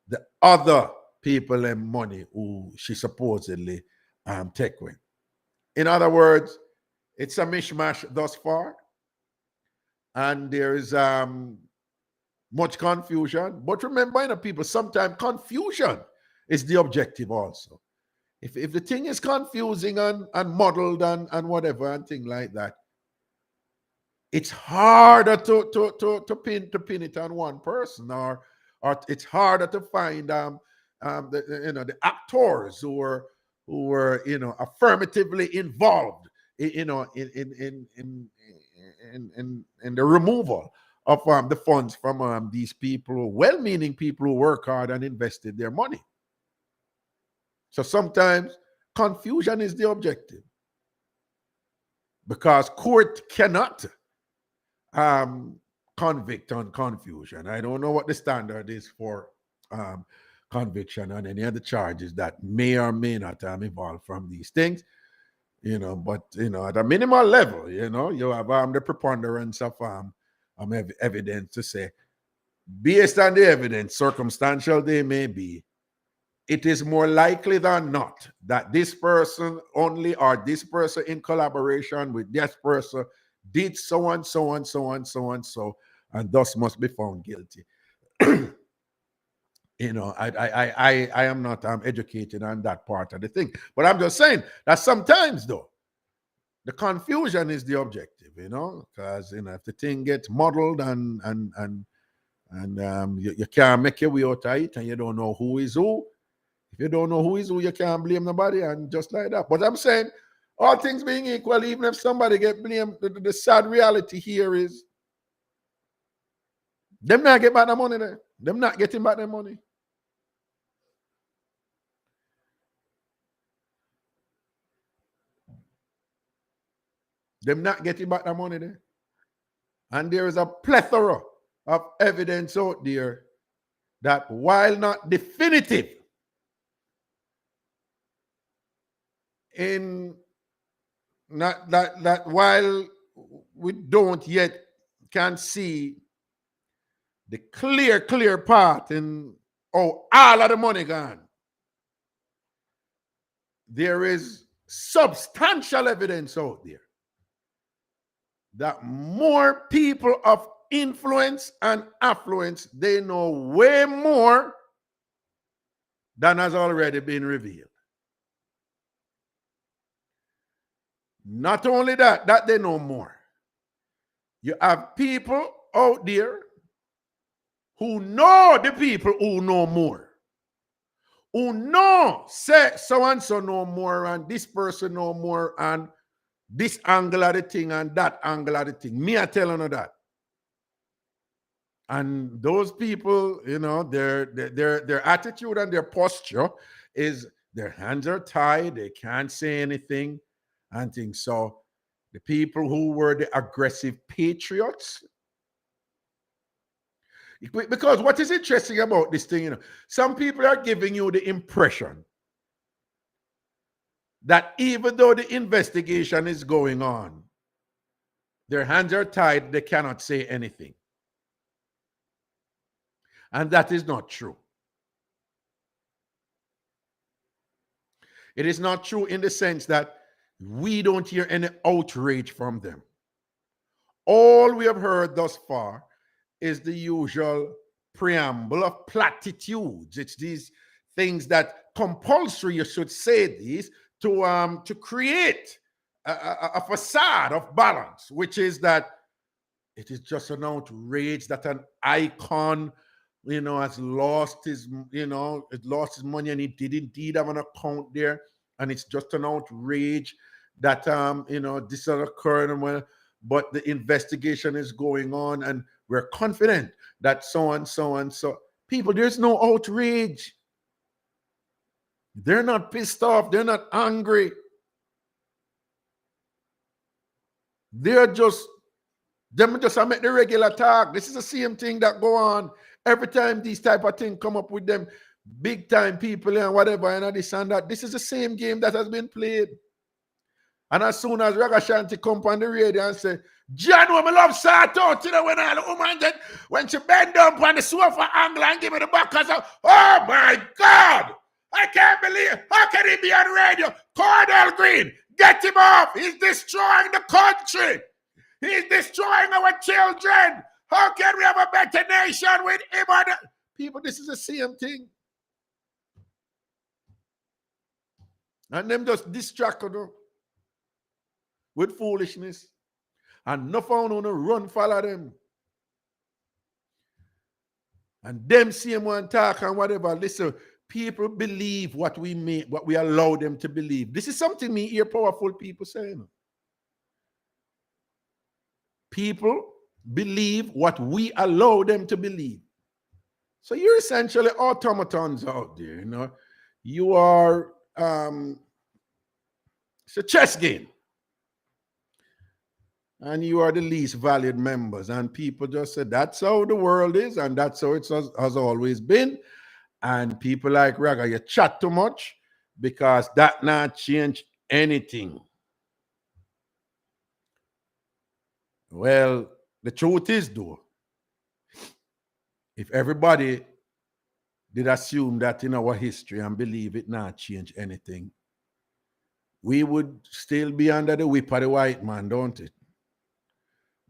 Speaker 1: the other people and money who she supposedly take with. In other words, it's a mishmash thus far, and there is much confusion. But remember, people, sometimes confusion is the objective also. If the thing is confusing and muddled and whatever and thing like that, it's harder to pin it on one person, or it's harder to find the actors who were affirmatively involved in the removal of the funds from these people, well-meaning people who work hard and invested their money. So sometimes confusion is the objective, because court cannot convict on confusion. I don't know what the standard is for conviction on any other charges that may or may not evolve from these things. But at a minimal level, you have the preponderance of evidence to say, based on the evidence, circumstantial they may be, it is more likely than not that this person only, or this person in collaboration with this person, did so and so and so and so and so, and thus must be found guilty. I am not educated on that part of the thing, but I'm just saying that sometimes, though, the confusion is the objective, because if the thing gets muddled and you can't make your way out of it, and you don't know who is who. If you don't know who is who, you can't blame nobody, and just like that. But I'm saying, all things being equal, even if somebody get blamed, the sad reality here is them not get back the money there. Them not getting back their money. Them not getting back the money there. And there is a plethora of evidence out there that, while not definitive, in not that while we don't yet can see the clear path in all of the money gone, there is substantial evidence out there that more people of influence and affluence, they know way more than has already been revealed. Not only that they know more. You have people out there who know the people who know more, who know, say, so and so know more, and this person know more, and this angle of the thing and that angle of the thing. Me, I tell you that. And those people, their attitude and their posture is their hands are tied, they can't say anything and things. So the people who were the aggressive patriots, because what is interesting about this thing, some people are giving you the impression that even though the investigation is going on, their hands are tied, they cannot say anything. And that is not true. It is not true in the sense that we don't hear any outrage from them. All we have heard thus far is the usual preamble of platitudes. It's these things that compulsory, you should say these, to create a facade of balance, which is that it is just an outrage that an icon, has lost his, lost his money, and he did indeed have an account there, and it's just an outrage that this has occurred, but the investigation is going on, and We're confident that so and so and so. People, there's no outrage. They're not pissed off. They're not angry. They're just, them just make the regular talk. This is the same thing that go on every time these type of things come up with them big time people and whatever and this and that. This is the same game that has been played. And as soon as Ragashanti come on the radio and say, John, when I love sort out, you know, when all the woman did, when she bend down on the sofa angle and give me the back, I oh my God, I can't believe, how can he be on radio? Cordell Green, get him off. He's destroying the country. He's destroying our children. How can we have a better nation with him? People, this is the same thing. And them just distract you with foolishness. And no found on run follow them. And them same one talk and whatever. Listen, people believe what we make, what we allow them to believe. This is something me hear powerful people saying. People believe what we allow them to believe. So you're essentially automatons out there, you know. You are it's a chess game. And you are the least valued members. And people just say, that's how the world is, and that's how it has always been. And people like Raga, you chat too much because that not change anything. Well, the truth is, though, if everybody did assume that in our history and believe it not change anything, we would still be under the whip of the white man, don't it?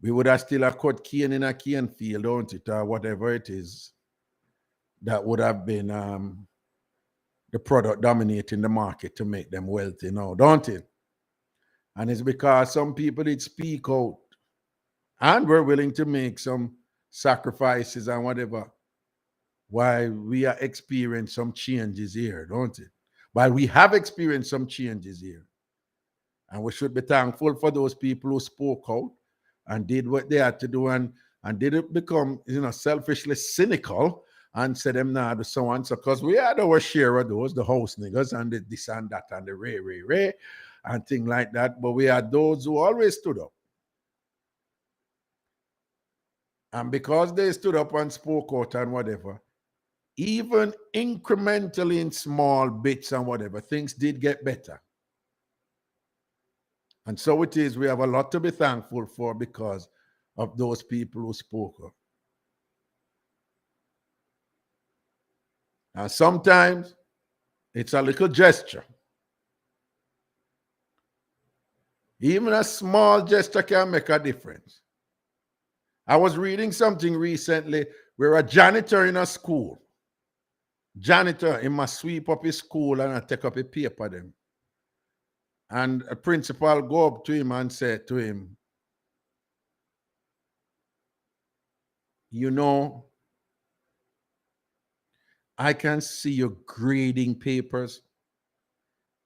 Speaker 1: We would have still have cut cane in a cane field, don't it? Or whatever it is that would have been the product dominating the market to make them wealthy now, don't it? And it's because some people did speak out and were willing to make some sacrifices and whatever while we are experiencing some changes here, don't it? While we have experienced some changes here. And we should be thankful for those people who spoke out and did what they had to do and didn't become, you know, selfishly cynical and said them nah, the so and so, because we had our share of those, the house niggas and the this and that and the ray and things like that. But we had those who always stood up. And because they stood up and spoke out and whatever, even incrementally in small bits and whatever, things did get better. And so it is, we have a lot to be thankful for because of those people who spoke up. And sometimes it's a little gesture. Even a small gesture can make a difference. I was reading something recently where a janitor in a school, he must sweep up his school and take up a paper them. And a principal go up to him and say to him, you know, I can see you grading papers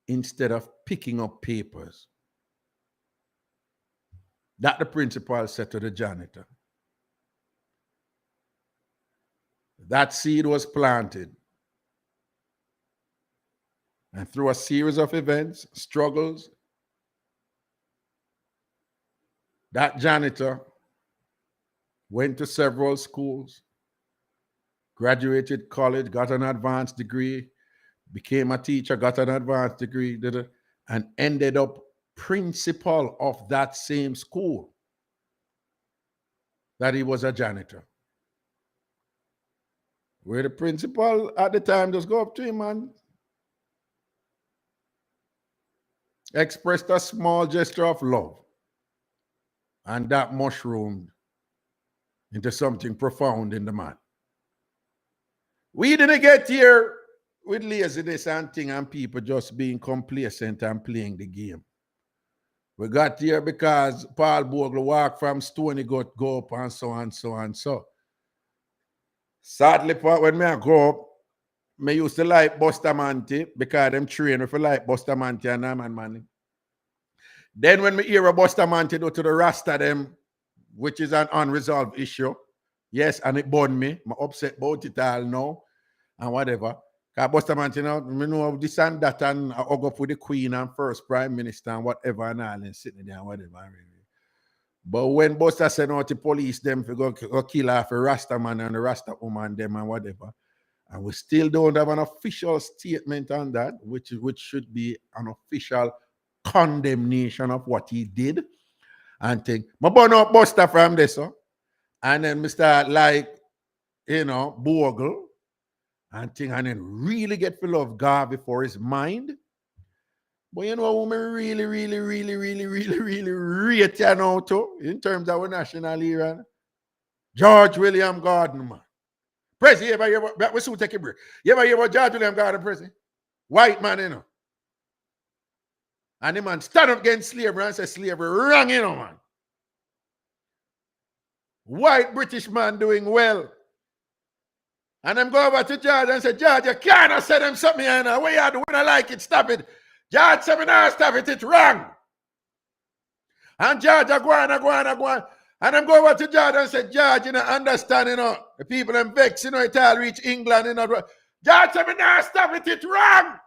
Speaker 1: instead of picking up papers. That the principal said to the janitor. That seed was planted. And through a series of events, struggles, that janitor went to several schools, graduated college, got an advanced degree, became a teacher, got an advanced degree, and ended up principal of that same school that he was a janitor. Where the principal at the time just go up to him and expressed a small gesture of love. And that mushroomed into something profound in the man. We didn't get here with laziness and thing and people just being complacent and playing the game. We got here because Paul Bogle walked from Stony Gut, go up and so and so and so. Sadly, when I grow up, I used to like Bustamante because them train if I like Bustamante and man. Then when we hear a Bustamante go to the Rasta them, which is an unresolved issue, Yes, and it burned me. I'm upset about it all now and whatever. Because Buster Man, you know this and that, and I hug up with the Queen and First Prime Minister and whatever and all, and sitting there and whatever. But when Buster sent out the police them to go kill off a Rasta man and a Rasta woman them and whatever, and we still don't have an official statement on that, which should be an official condemnation of what he did. And think, I burn up Buster from this, and then Mr. like, Bogle, and think, and then really get full of Garvey for his mind. But you know who me really rate you now too, in terms of our national hero? George William Gordon, man. Prezi, you ever hear about, we soon take a break. You ever hear about George William Gordon, Prezi? White man, And the man stand up against slavery and say slavery wrong, man. White British man doing well. And them go over to George and say, George, you can't say them something, what you do, when I like it, stop it. George said, no, stop it, it's wrong. And George, go on. And them go over to George and say, George, understand, the people them vex, it all reach England, George said, no, stop it, it's wrong.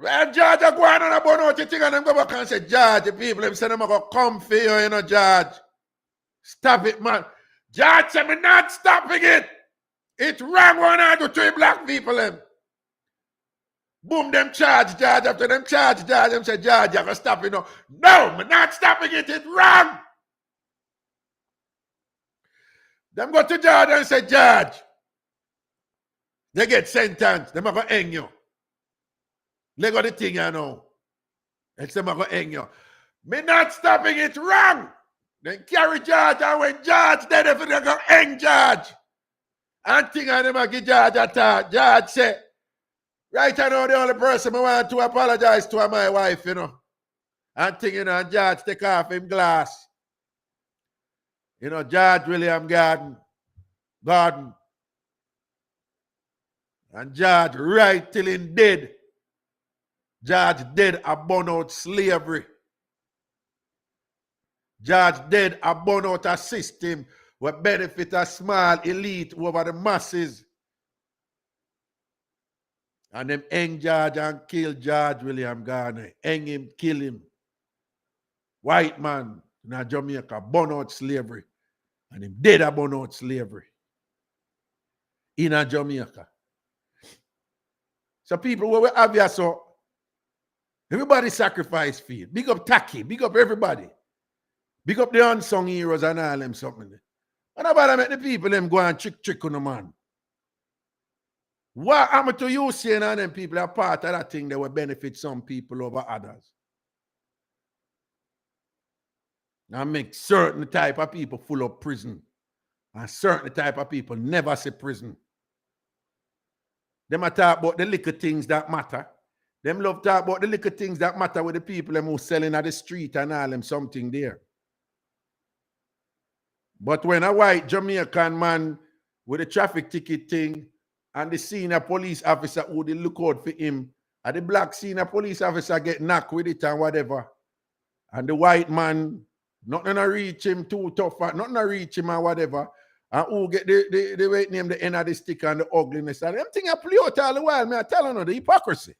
Speaker 1: And George, go on and about out the thing, and them go back and say, George, the people them say, them go come for you, George. Stop it, man. George said, me not stopping it. It's wrong when I do to black people, them. Boom, them charge, George. After them charge, George, them say, George, you can stop it now. No, me not stopping it. It's wrong. Them go to George and say, George, they get sentenced. Them are going to hang you. They got the thing, It's them are going to hang you. Me not stopping it. Wrong. Then carry George, and when George dead, if they're going to hang George. And thing on them, I give George a talk. George say, right now, the only person I want to apologize to is my wife, And thing, and George take off him glass. George William Gordon. And George right till he dead. George dead a burn out slavery. George dead a burn out a system where benefit a small elite over the masses. And them hang George and kill George William Gordon. Hang him, kill him. White man in Jamaica burn out slavery. And him dead a burn out slavery. In Jamaica. So people, what we have here, so everybody sacrifice for it. Big up Taki, big up everybody. Big up the unsung heroes and all them something. And about make the people them go and trick on the man. What happened to you saying and them people are part of that thing that will benefit some people over others? Now make certain type of people full of prison. And certain type of people never see prison. Them a talk about the little things that matter. Them love talk about the little things that matter with the people them who selling at the street and all them something there. But when a white Jamaican man with a traffic ticket thing and the senior police officer who they look out for him, and the black senior police officer get knocked with it and whatever, and the white man, nothing to reach him too tough, nothing to reach him and whatever, and who get the weight name the end of the stick and the ugliness, and them thing I play out all the while, me I tell you the hypocrisy.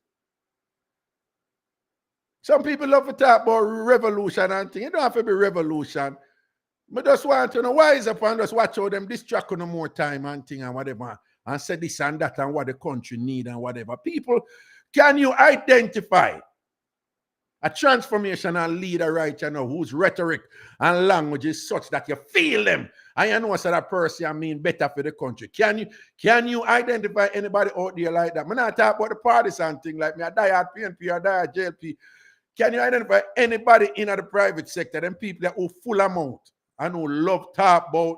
Speaker 1: Some people love to talk about revolution and thing. It don't have to be revolution. I just want to know wise up and just watch how them distract no more time and thing and whatever, and say this and that and what the country need and whatever. People, can you identify a transformational leader right now whose rhetoric and language is such that you feel them and you know that person I mean better for the country? Can you identify anybody out there like that? I'm not talking about the partisan thing like me, I die at PNP, I die at JLP. Can you identify anybody in the private sector, them people that who full amount and who love talk about,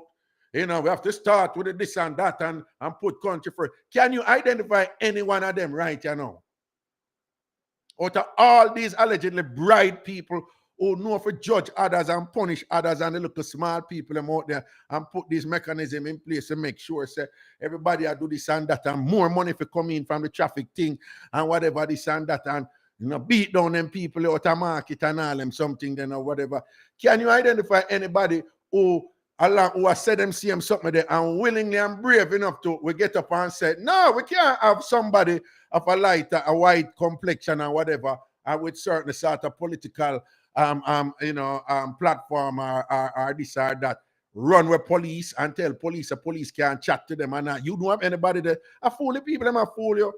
Speaker 1: we have to start with this and that and put country first. Can you identify any one of them right now? Out of all these allegedly bright people who know for judge others and punish others and the little small people them out there and put this mechanism in place to make sure say everybody do this and that and more money for come in from the traffic thing and whatever this and that and beat down them people out of market and all them something then or whatever. Can you identify anybody who have said them see him something there and willingly and brave enough to we get up and say, no, we can't have somebody of a lighter, a white complexion or whatever, with certain sort of political platform or this or that, run with police and tell police can't chat to them and you don't have anybody there. I fool the people, them a fool you.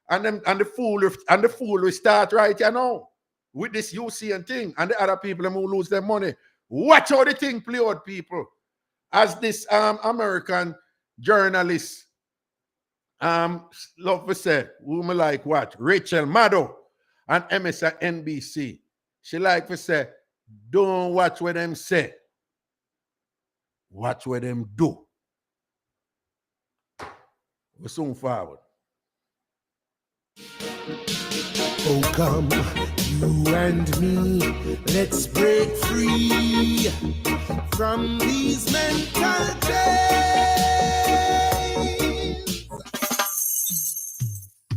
Speaker 1: And the fool will start right with this UC thing and the other people them who lose their money. Watch how the thing play out, people. As this American journalist love to say, who me like what? Rachel Maddow and MSNBC. She like to say, don't watch what them say. Watch what them do. We're soon forward.
Speaker 2: Oh, come, you and me, let's break free from these mental chains.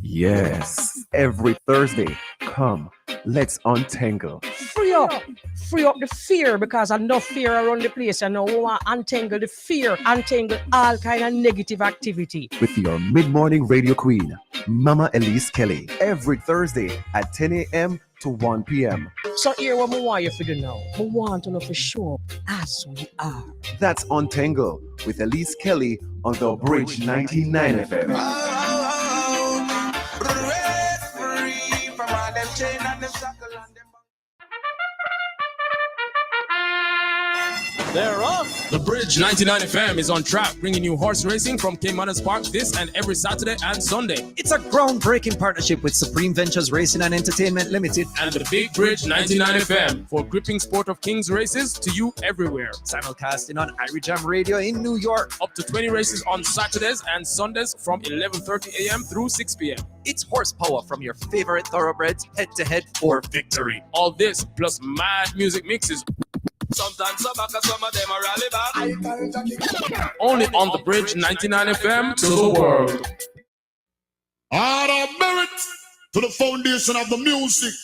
Speaker 3: Yes, every Thursday, come, let's untangle.
Speaker 4: Free up the fear, because I know fear around the place. I know we want to untangle the fear, untangle all kind of negative activity.
Speaker 3: With your mid-morning radio queen, Mama Elise Kelly, every Thursday at 10 a.m. to 1 p.m.
Speaker 4: So here what we want you to do now. We want to know for sure as we are.
Speaker 3: That's Untangle with Elise Kelly on the Bridge 99 FM.
Speaker 5: They're off. The Bridge 99 FM is on track, bringing you horse racing from Caymanas Park this and every Saturday and Sunday.
Speaker 6: It's a groundbreaking partnership with Supreme Ventures Racing and Entertainment Limited
Speaker 5: and the Big Bridge 99 FM for gripping sport of Kings races to you everywhere.
Speaker 6: Simulcasting on Irie Jam Radio in New York.
Speaker 5: Up to 20 races on Saturdays and Sundays from 11:30 a.m. through 6 p.m.
Speaker 6: It's horsepower from your favorite thoroughbreds head-to-head for victory.
Speaker 5: All this plus mad music mixes. Sometimes some of them are rally back. Only on the Bridge 99 FM to the world.
Speaker 2: All of merit to the foundation of the music.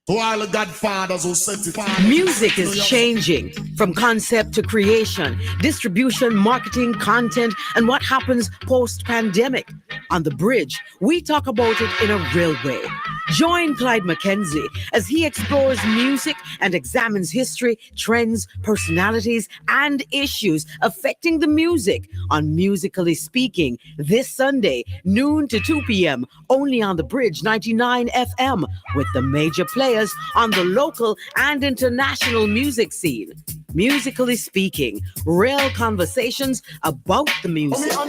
Speaker 2: To all the godfathers who set it.
Speaker 7: Music is changing from concept to creation, distribution, marketing, content, and what happens post-pandemic. On The Bridge, we talk about it in a real way. Join Clyde McKenzie as he explores music and examines history, trends, personalities, and issues affecting the music on Musically Speaking this Sunday, noon to 2 p.m., only on The Bridge 99 FM, with the major players on the local and international music scene. Musically Speaking, real conversations about the music. On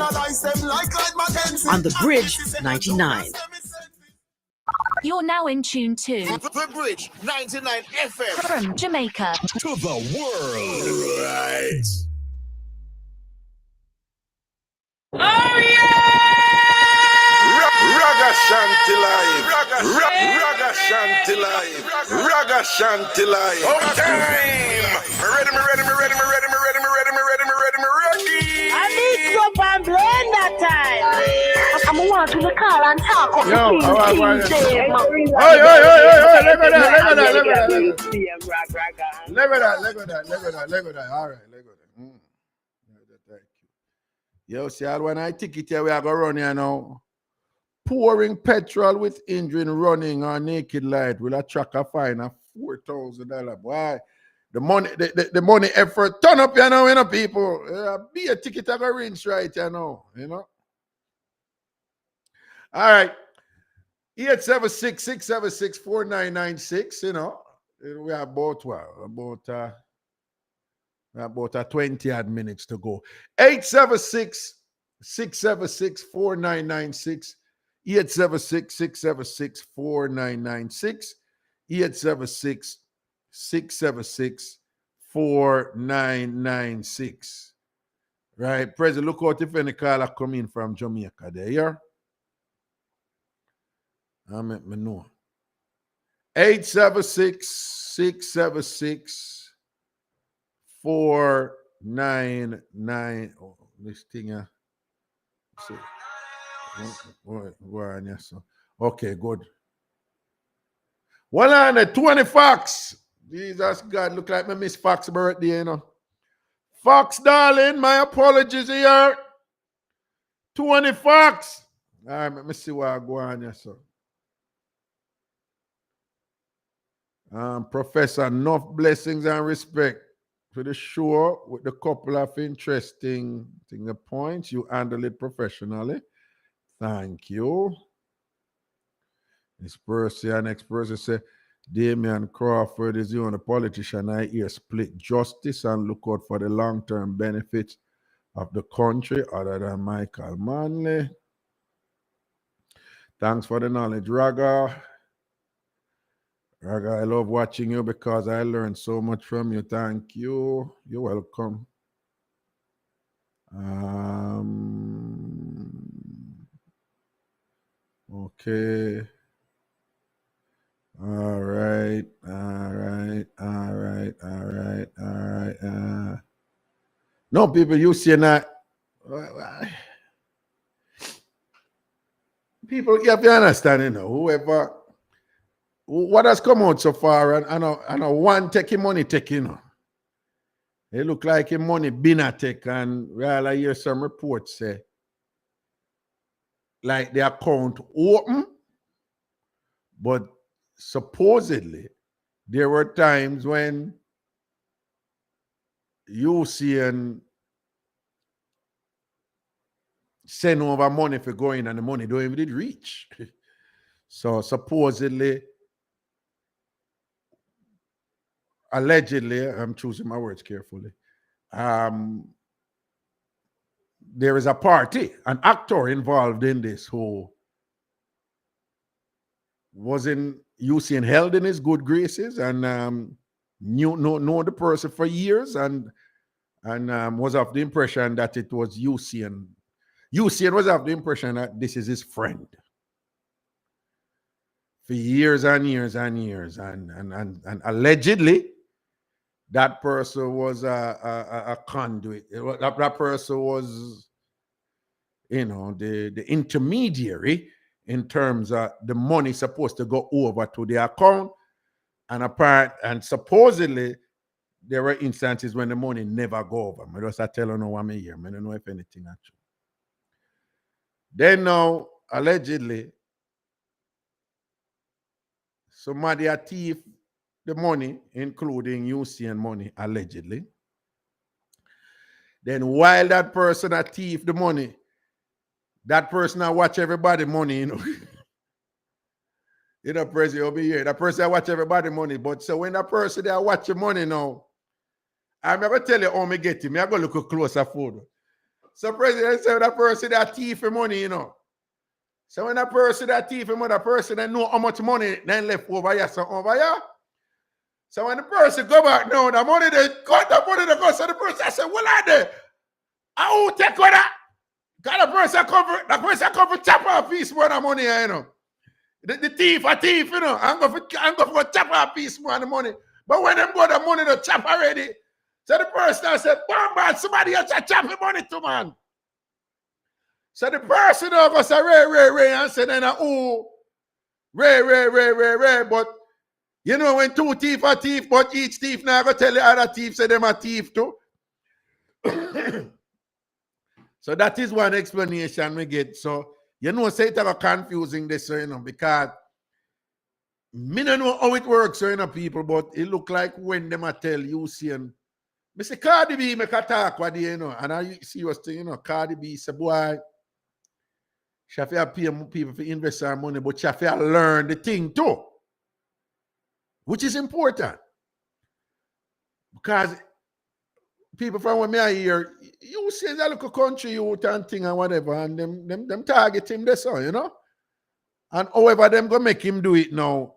Speaker 7: The Bridge 99.
Speaker 8: You're now in tune to
Speaker 2: The Bridge 99 FM
Speaker 8: from Jamaica
Speaker 2: to the world. Right.
Speaker 1: Oh yeah! Ragashanti live. Ragashanti live. Ragashanti live. Okay. Ready.
Speaker 9: I need soap and blend that time. I'm going to the car and talk on the
Speaker 1: Look at that. All right, look at that. Yo, see, when I take it here, we are going to run here now. Pouring petrol with engine running on naked light will attract a fine of $4,000. Why? The money effort turn up, people. Be a ticket of a rinse right, All right. 876-676-4996, We are about 20 odd minutes to go. 876-676-4996. 876-676-4996. 876-676-4996. Right. President, look out if any caller come in from Jamaica there. Yeah? I meant me know. 876-676-499. Oh, this thing here. See. Okay, good. 120 Fox. Jesus God, look like me miss Fox birthday, Fox, darling, my apologies here. 20 Fox. All right, let me see what I go on here, so. Professor, enough blessings and respect for the show with the couple of interesting points. You handle it professionally. Thank you. This person, next person say, Damian Crawford is the only politician I hear split justice and look out for the long-term benefits of the country other than Michael Manley. Thanks for the knowledge, Raga. Raga, I love watching you because I learned so much from you. Thank you. You're welcome. Okay. All right. No, people, you see that. People, you have to understand, you know, whoever, what has come out so far, and I know one taking money taking, you know. It look like a money been a take, and well, I hear some reports say, like the account open, but supposedly there were times when Usain send over money for going and the money don't even did reach. So supposedly, allegedly, I'm choosing my words carefully, there is a party, an actor involved in this who wasn't Usain held in his good graces and know the person for years and was of the impression that it was Usain. Usain was of the impression that this is his friend for years and years and years, and allegedly that person was a conduit. That person was, you know, the intermediary in terms of the money supposed to go over to the account, and supposedly there were instances when the money never go over. I just tell you no one here. I don't know if anything actually. Then now, allegedly, somebody a thief the money, including Usain money, allegedly. Then while that person a thief the money, that person I watch everybody money, you know. You know, President over here. That person I watch everybody money. But so when that person I watch your money now, I'm never tell you how me get him. I go look a closer photo. So President said that person that thief for money, you know. So when that person that thief for money, that person that know how much money then left over here, so over here. So when the person go back now, the money they got the money they go. So the person I said, well, I there. I will take with that. Got the person come for chop off piece more than money, you know. The thief, a thief, you know. I'm going for chop off piece more than money. But when them go the money to chop already, so the person I said, man, somebody else chop the money to man. So the person goes say, Ray, and said, then, Ray, but you know, when two thief are thief, but each thief now go tell the other thief, say them a thief too. So that is one explanation we get. So, you know, say it's confusing this, you know, because me don't know how it works, you know, people, but it look like when them a tell you, see, and I say, Cardi B make a talk with you, you know, and I see what's thing, you know, Cardi B say, boy, she have to pay people for invest her money, but she have to learn the thing too, which is important. Because people from when me I hear, you say that look a country youth and thing and whatever, and them target him this, you know? And however them go make him do it now,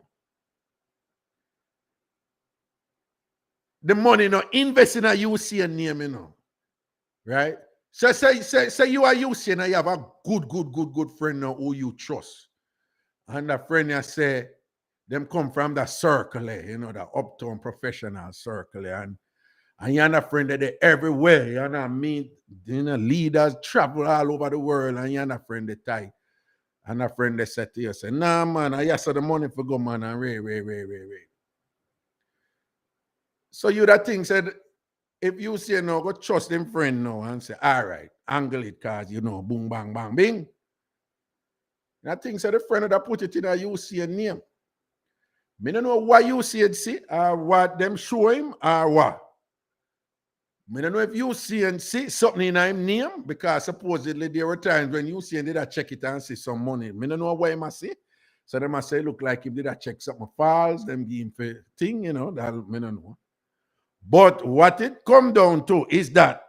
Speaker 1: the money now invest in a Usain name, you know, right? So say you are Usain and you have a good friend now who you trust. And that friend you say, them come from the circle, you know, the uptown professional circle, and you're not friend that they everywhere. You're not meet, you know, leaders travel all over the world, and you're not friend that tight. And a friend that said to you, say, nah, man, I just the money for go, man, and Ray. So you that thing said, if you say no, go trust them friend now and say, all right, angle it, cause you know, boom, bang, bang, bing. And I think so the friend that put it in a UCN name. Me don't know what UCN see or what them show him or what. I don't know if UCN see something in his name because supposedly there were times when UCN did a check it and see some money. I don't know what he must see. So they must say, look like if did a check something false, them give him for thing, you know, that I don't know. But what it come down to is that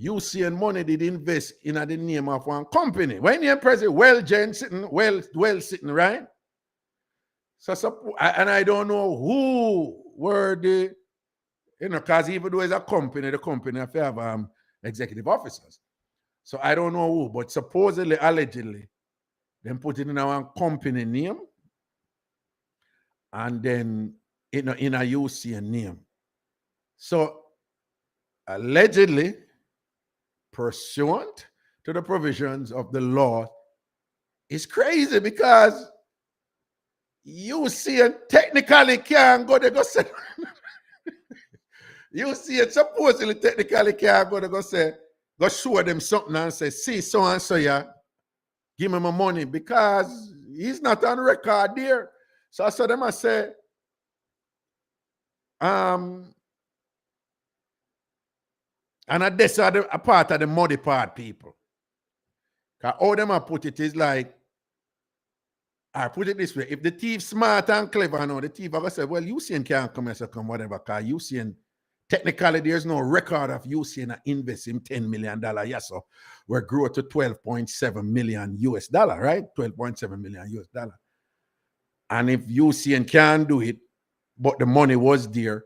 Speaker 1: UCN money did invest in the name of one company. When you're president, well, Jen sitting, well sitting, right? So, and I don't know who were the, you know, because even though it's a company, the company have to have executive officers. So I don't know who, but supposedly, allegedly, them put it in our company name and then in a UCN name. So allegedly, pursuant to the provisions of the law, is crazy because UCN technically can't go there go say. UCN supposedly technically can't go there go say, go show them something and say, see so and so, yeah, give me my money because he's not on record there. So I saw them I say, and that's a part of the muddy part, people. Because all them I put it is like, I put it this way, if the thief smart and clever, no, the thief are going to say, well, UCN can't come and say, come whatever, because UCN, technically, there's no record of UCN investing $10 million, yes, so we're grew to 12.7 million US dollar, right? 12.7 million US dollar. And if UCN can do it, but the money was there,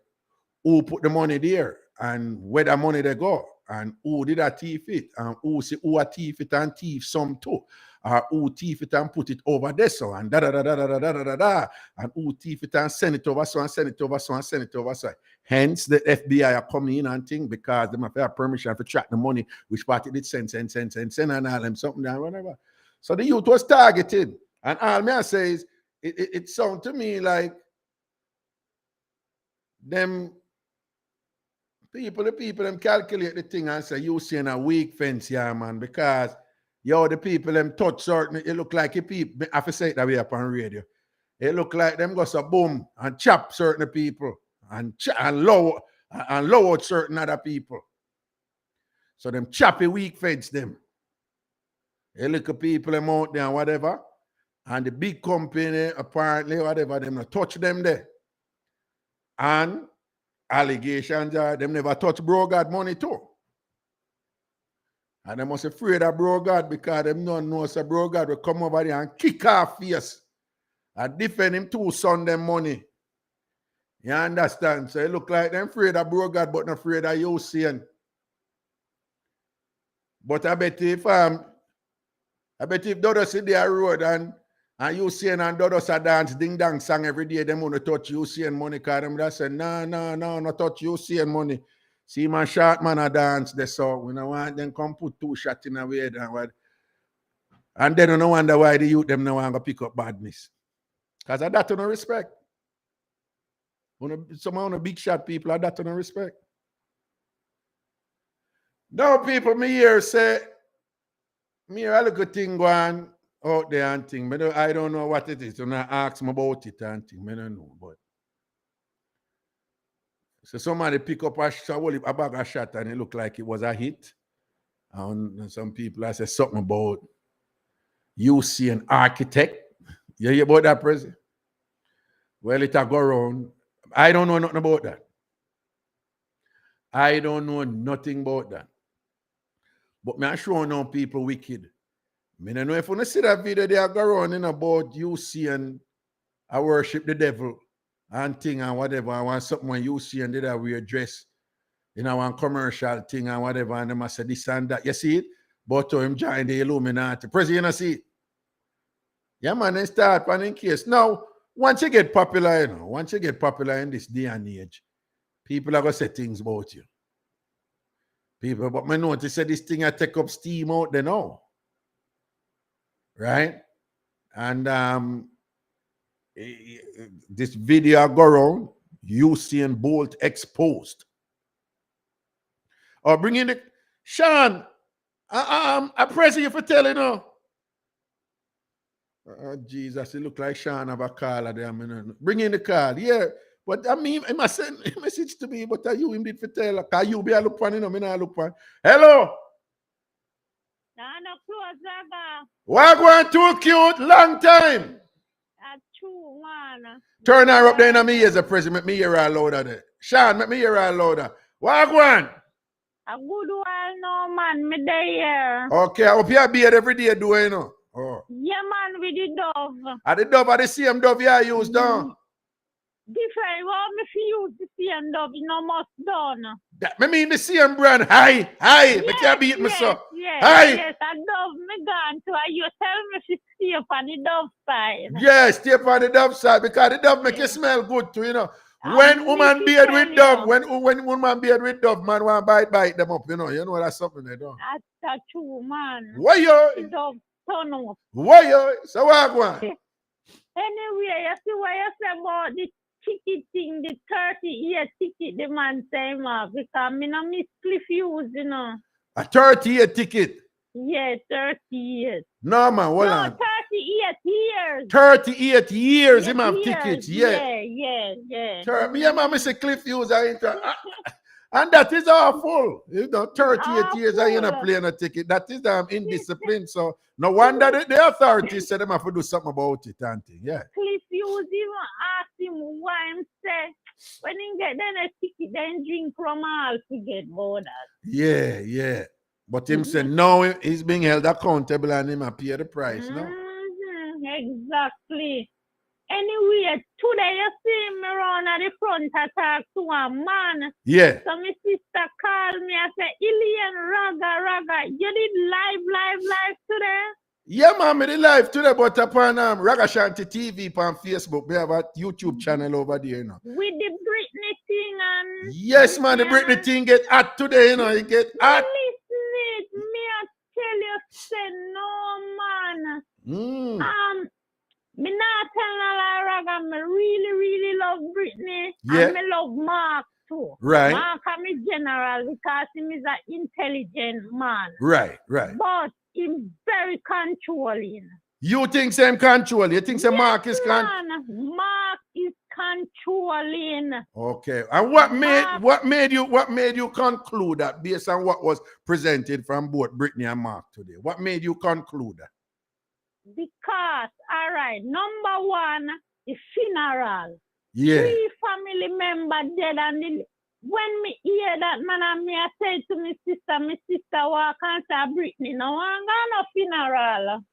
Speaker 1: who put the money there? And where the money they go? And who did a thief it? And who say who a thief it and thief some too? Or who thief it and put it over there so and da da da da da da da da da. And who thief it and send it over so and send it over so and send it over so. Hence the FBI are coming in and thing because they have to have permission to track the money, which party did send and all them something and whatever. So the youth was targeted. And all me I say is it sounds to me like them people, them calculate the thing and say, you seeing a weak fence, yeah, man, because the people them touch certain, it look like a people, I have to say it that way up on radio. It look like them go so boom and chop certain people and lower out certain other people. So them choppy weak fence them. They look at people them out there and whatever. And the big company, apparently, whatever, them not touch them there. And allegations are them never touch Bro God money too. And they must afraid of Bro God because them don't know so Bro God will come over there and kick off face and defend him two son them money. You understand? So it look like them afraid of Bro God but not afraid of UCN. But I bet if Dodo sit there road and UCN and Dodos a dance ding dang song every day, them want to touch UCN money because them just say, no, not touch UCN money. See my short man a dance there, so we don't want them come put two shots in a way and then no wonder why the youth them no want to pick up badness. Because of that no respect. Some of the big shot people are that no respect. Now people me here say, me hear a little thing going out there and thing. I don't know what it is. When I ask me about it and thing, I don't know. But so somebody pick up a bag of shot and it looked like it was a hit. And some people I say something about UCN architect. You hear about that, President? Well, it'll go around. I don't know nothing about that. I don't know nothing about that. But me I sure know people wicked. I don't know if you see that video they are going on about UCN I worship the devil and thing and whatever. I want something when UCN did that weird dress. One commercial thing and whatever. And they must say this and that. You see it? But to him join the Illuminati. President, you see it? Yeah, man, they start planning case. Now, once you get popular, once you get popular in this day and age, people are going to say things about you. People, but I notice that this thing I take up steam out there now. Right? And this video go around, Usain Bolt exposed. Or bring in the Sean. I press you for telling you. Oh, Jesus, it look like Sean have a caller there. Bring in the call. Yeah. But I mean, he must send a message to me, but you him did for tell. Because you be a look one, me not look one. Hello. Why going too cute? Long time.
Speaker 9: True, man.
Speaker 1: Turn her up there in me as a president. Make me hear her louder there. Sean, make me hear her louder. Why going?
Speaker 9: A good while no, man. Me there.
Speaker 1: Okay, I hope you beard every day, do you know? Oh.
Speaker 9: Yeah, man, with the dove.
Speaker 1: Are the dove are the same dove you use, don't?
Speaker 9: Different. Well, me use the same dove, no must done.
Speaker 1: That me mean the same brand. Hi.
Speaker 9: Yes,
Speaker 1: Me can't beat me so.
Speaker 9: Yes,
Speaker 1: Hi.
Speaker 9: yes, a dove me gone to. You tell me to stay up on the dove side.
Speaker 1: Yes, stay up on the dove side because the dove make you smell good too, you know. When woman beard with dove, when woman beard with dove, man want bite them up, you know that's something they do.
Speaker 9: That's true, man.
Speaker 1: Why you?
Speaker 9: Dove turn up.
Speaker 1: Why you? So what going?
Speaker 9: Anyway, you see what you say about the ticket thing, the 30-year ticket the man say, because me no miss Cliff use, you know.
Speaker 1: A 30-year ticket?
Speaker 9: Yeah, 30 years.
Speaker 1: No, man, hold on.
Speaker 9: 38 years.
Speaker 1: 38 years, him have tickets, yeah. Me and Mama say Cliff user, and that is awful. 38 years, I ain't playing a ticket. That is indiscipline. So no wonder the authorities said them have to do something about it, auntie. Yeah.
Speaker 9: Cliff use even ask him why him say when he get then a ticket, then drink from all to get borders.
Speaker 1: Yeah. But him say no, he's being held accountable and him pay the price, no?
Speaker 9: Exactly. Anyway, today you see me around at the front to talk to a man.
Speaker 1: Yeah.
Speaker 9: So my sister called me and said, Irie and Raga, you did live today?
Speaker 1: Yeah, man, me did live today, but upon Ragashanti TV on Facebook, we have a YouTube channel over there, you know.
Speaker 9: With the Britney thing and...
Speaker 1: Yes, man, the Britney thing get hot today, you know, it get hot.
Speaker 9: Listen, me I tell you, say no, man. Me not tell a lie, Raga, me really love Britney.
Speaker 1: Yeah.
Speaker 9: And me love Mark too.
Speaker 1: Right.
Speaker 9: Mark is general because he is an intelligent man.
Speaker 1: Right.
Speaker 9: But he's very controlling.
Speaker 1: You think same control? You think Mark is
Speaker 9: Mark is controlling.
Speaker 1: Okay. And what made you conclude that based on what was presented from both Britney and Mark today? What made you conclude that?
Speaker 9: Because, all right, number one, the funeral.
Speaker 1: Yeah.
Speaker 9: 3 family members dead, and when me hear that, man, and me I say to my sister walk and say, Britney, no one got no funeral.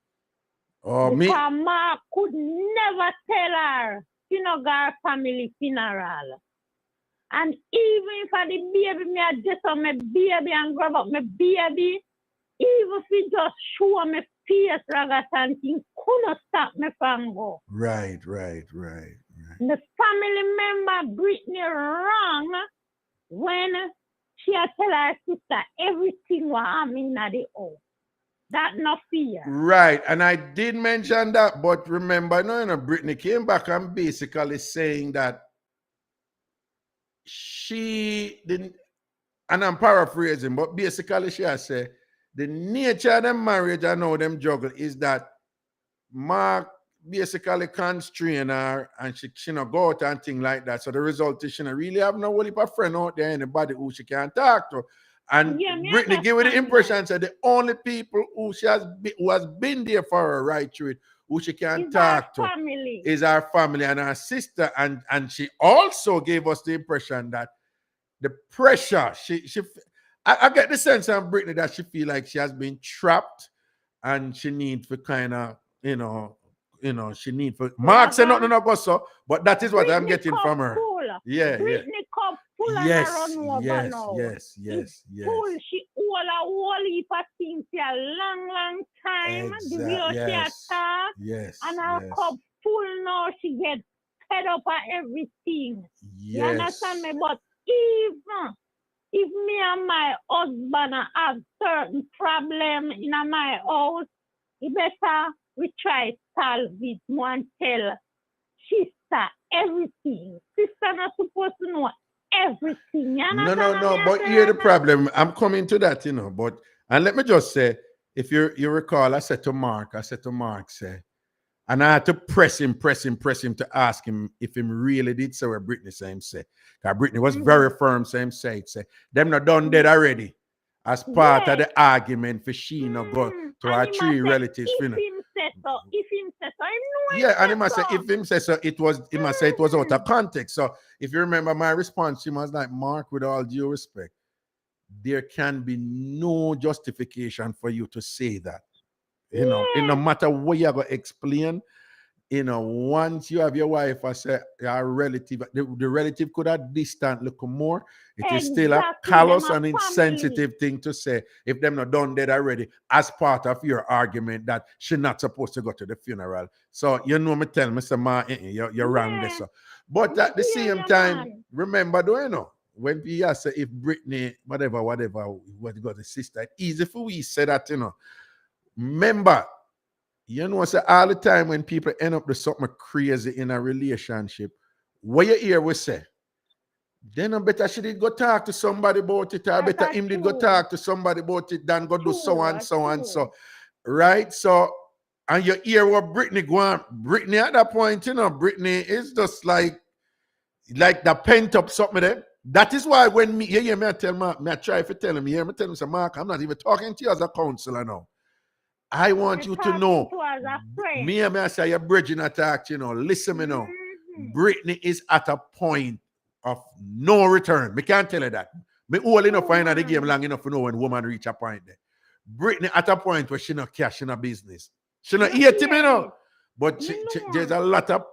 Speaker 1: Oh,
Speaker 9: because Mark could never tell her, you know, her family funeral. And even for the baby, me I just on my baby and grab up my baby, even if he just show me face, Ragashanti, couldn't stop me from go.
Speaker 1: Right.
Speaker 9: The family member Britney wrong when she had tell her sister everything was happening at the house. That no fear.
Speaker 1: Right, and I did mention that, but remember, Britney came back and basically saying that she didn't, and I'm paraphrasing, but basically she has said the nature of the marriage and how them juggle is that Mark basically constrain her and she not go out and things like that. So the result is she not really have no whole heap of friend out there, anybody who she can talk to. And Britney gave her the impression that the only people who has been there for her right through it, who she can talk to, is our family and her sister. And she also gave us the impression that the pressure, I get the sense of Britney that she feel like she has been trapped and she needs to kind of, she need for Mark said nothing about so, but that is what I'm getting from her. Yeah.
Speaker 9: Britney cup full
Speaker 1: yes.
Speaker 9: Full. She whole heap of things for a long time. The way she attack.
Speaker 1: Yes.
Speaker 9: And her cup full now. She gets fed up at everything. You understand me? But even if me and my husband have certain problem in my house, it better we try to solve it and tell sister everything. Sister not supposed to know everything. You
Speaker 1: No,
Speaker 9: understand what me
Speaker 1: but
Speaker 9: say?
Speaker 1: here's the problem. I'm coming to that, but and let me just say, if you recall, I said to Mark, say, and I had to press him to ask him if him really did say what Brittany say him say. Because Brittany was very firm, say, them not done dead already. As part of the argument for she not go to her
Speaker 9: And he
Speaker 1: three
Speaker 9: must say,
Speaker 1: relatives.
Speaker 9: if him say so, I know
Speaker 1: Yeah, and he
Speaker 9: him
Speaker 1: must say,
Speaker 9: say so.
Speaker 1: if him say so, he must say it was out of context. So if you remember my response, she was like, Mark, with all due respect, there can be no justification for you to say that. In no matter what you're going to explain, once you have your wife, I say, your relative, the relative could have distant look more. It is still a
Speaker 9: Exactly,
Speaker 1: callous
Speaker 9: them a
Speaker 1: and
Speaker 9: family.
Speaker 1: insensitive thing to say if them not done that already as part of your argument that she not supposed to go to the funeral. So me tell me, say, Ma, you're wrong there. So. But at the same time, remember, when we say if Brittany, whatever, what got the sister, it's easy for we say that, Remember, say all the time when people end up with something crazy in a relationship, what you hear we say, then I better she did go talk to somebody about it, or better him did go talk to somebody about it than go do so and so and so. Right? So, and you hear what Brittany go on. Brittany at that point, Brittany is just like the pent up something there. That is why when me I tell Mark, I try to tell him, me tell him, say, Mark, I'm not even talking to you as a counselor now. I want you to know, me and I say, you're bridging attack, listen me now. Brittany is at a point of no return. Me can't tell you that. Me old enough find the game long enough to know when woman reach a point there. Brittany at a point where she not cash in a business. She not here to me, but there's a lot of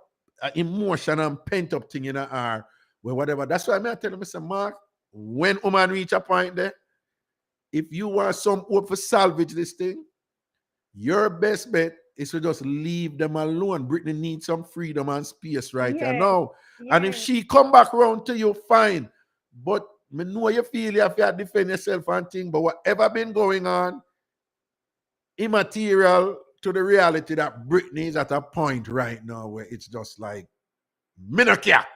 Speaker 1: emotion and pent up thing in her where whatever. That's why I tell him, Mr. Mark, when woman reach a point there, if you want some hope for salvage this thing, your best bet is to just leave them alone. Brittany needs some freedom and space right now. And if she come back around to you, fine. But me know you feel you have to defend yourself and thing, but whatever been going on, immaterial to the reality that Brittany is at a point right now where it's just like, me no care.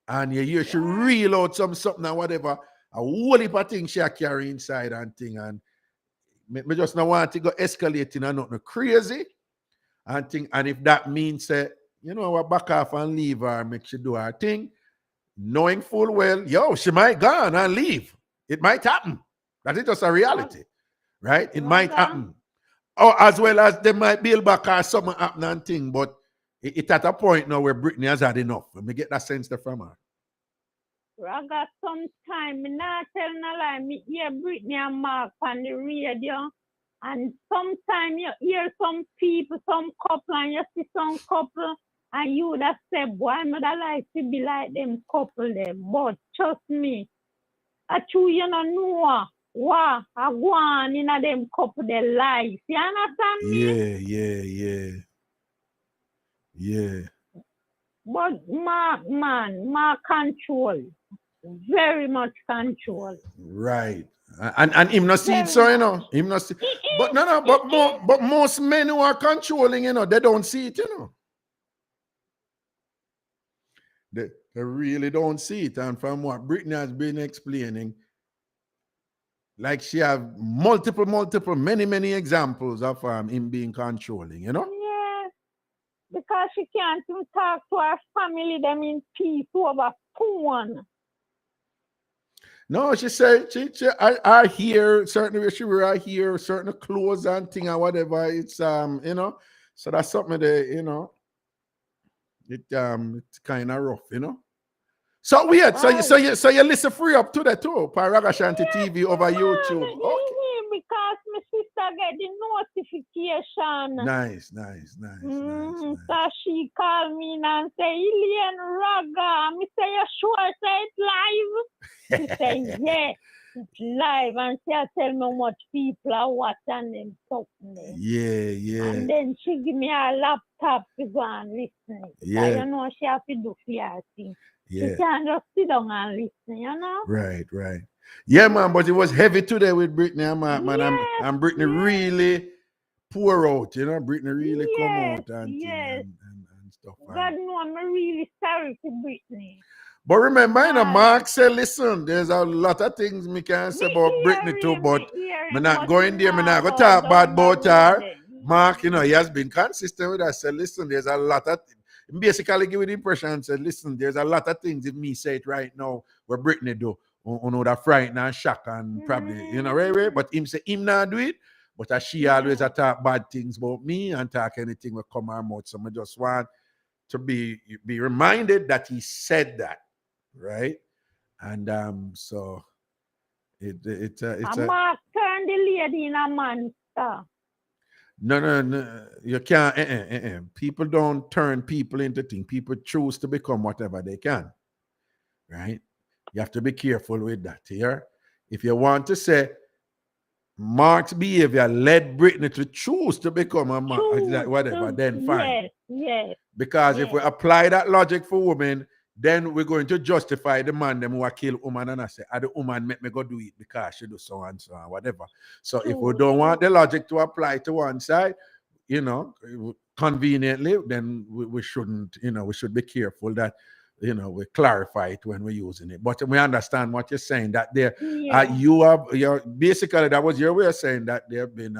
Speaker 1: And you should reel out something or whatever, a whole heap of things she carry inside and thing, and me just not want to go escalating and nothing crazy and thing. And if that means we'll back off and leave her, make she do her thing, knowing full well, she might go on and leave. It might happen. That is just a reality, right? It might happen. Or as well as they might build back or something happen and thing, but it's at a point now where Brittany has had enough. Let me get that sense from her.
Speaker 9: Raga, sometime, me not tell no lie, me hear Brittany and Mark on the radio, and sometimes you hear some people, some couple, and you see some couple, and you would have said, boy, me da like to be like them couple there, but trust me, I true you don't know what I go on in a them couple their life. You understand me?
Speaker 1: Yeah.
Speaker 9: But Mark control. Very much control.
Speaker 1: Right. And him not see it, so him not see. But but most men who are controlling, they don't see it, They really don't see it. And from what Brittany has been explaining, like she have multiple, many examples of him being controlling,
Speaker 9: Yeah. Because she can't even talk to her family, them in peace over phone.
Speaker 1: No, she said I hear certain I hear certain clothes and thing or whatever. It's so that's something that it's kind of rough, So weird. So you listen free up to that too, Ragashanti TV over YouTube. Okay.
Speaker 9: Because my sister get the notification.
Speaker 1: Nice.
Speaker 9: So she called me and say, Ilian Raga. Me say, you sure say it's live? She say, yeah, it's live. And she tell me how much people are watching them something.
Speaker 1: Yeah.
Speaker 9: And then she give me a laptop to go and listen.
Speaker 1: Yeah.
Speaker 9: So, she have to do her thing.
Speaker 1: Yeah.
Speaker 9: She can't just sit down and listen,
Speaker 1: Right. Yeah, man, but it was heavy today with Brittany and Mark, man. And Brittany really pour out, Brittany really come out and stuff.
Speaker 9: God know I'm really sorry to Brittany.
Speaker 1: But remember, you know,
Speaker 9: Aye.
Speaker 1: Mark said, listen, there's a lot of things me can say about Britney too, but me not going there, me not going to talk bad about her. Mark, you know, he has been consistent with us. Said, listen, there's a lot of, basically give the impression, said, listen, there's a lot of things if me say it right now, where Britney do, you know, that frighten and shock and probably, you know, right, but him say, him not do it, but she always talk bad things about me and talk anything will come her mouth. So I just want to be reminded that he said that, right? And so it's
Speaker 9: a Mark turned the lady in a monster.
Speaker 1: No, you can't. People don't turn people into things. People choose to become whatever they can, right? You have to be careful with that here. If you want to say Mark's behavior led Britney to choose to become a whatever, then fine.
Speaker 9: Yes.
Speaker 1: Because if we apply that logic for women, then we're going to justify the man them who are kill woman and I say, the woman make me go do it because she do so and so and whatever. So if we don't want the logic to apply to one side, you know, conveniently, then we shouldn't, you know, we should be careful that, you know, we clarify it when we're using it. But we understand what you're saying, that there, you're basically, that was your way of saying that there have been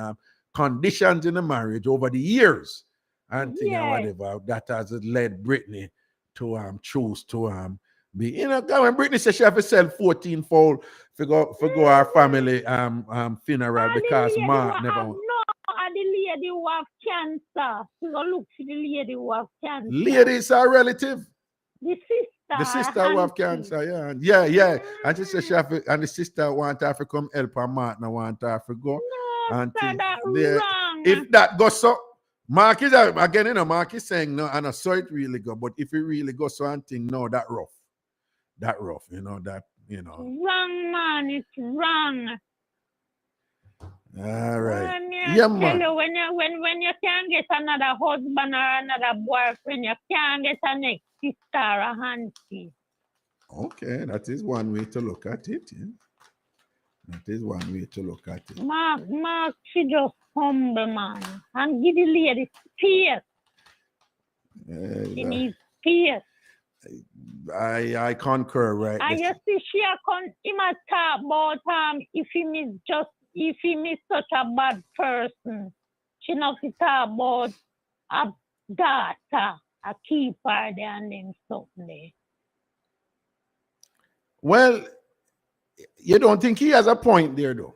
Speaker 1: conditions in the marriage over the years and thing and whatever that has led Britney to choose to be, you know, when Britney said she have to sell 14 fold for go our family funeral because Mark never.
Speaker 9: No, the lady who have cancer. You go look for the lady who have cancer.
Speaker 1: Lady is our relative.
Speaker 9: The sister.
Speaker 1: The sister who have cancer, yeah. And she said she have to, and the sister want her to come help her Mark, now want her to go.
Speaker 9: No,
Speaker 1: and
Speaker 9: that's wrong.
Speaker 1: If that goes so, Mark is again, you know, Mark is saying no, and I saw it really go, but if it really goes so and think no, that rough, you know, that, you know.
Speaker 9: Wrong, man, it's wrong.
Speaker 1: All right.
Speaker 9: Man. When you can't get another husband or another boyfriend, you can't get a next sister or a auntie.
Speaker 1: Okay, that is one way to look at it. Yeah. That is one way to look at it.
Speaker 9: Mark, she just humble, man, and give the lady space. She needs space.
Speaker 1: I concur, right?
Speaker 9: And you see, he must talk about if he is such a bad person, she not to talk about a daughter, a keeper there and then something.
Speaker 1: Well, you don't think he has a point there, though?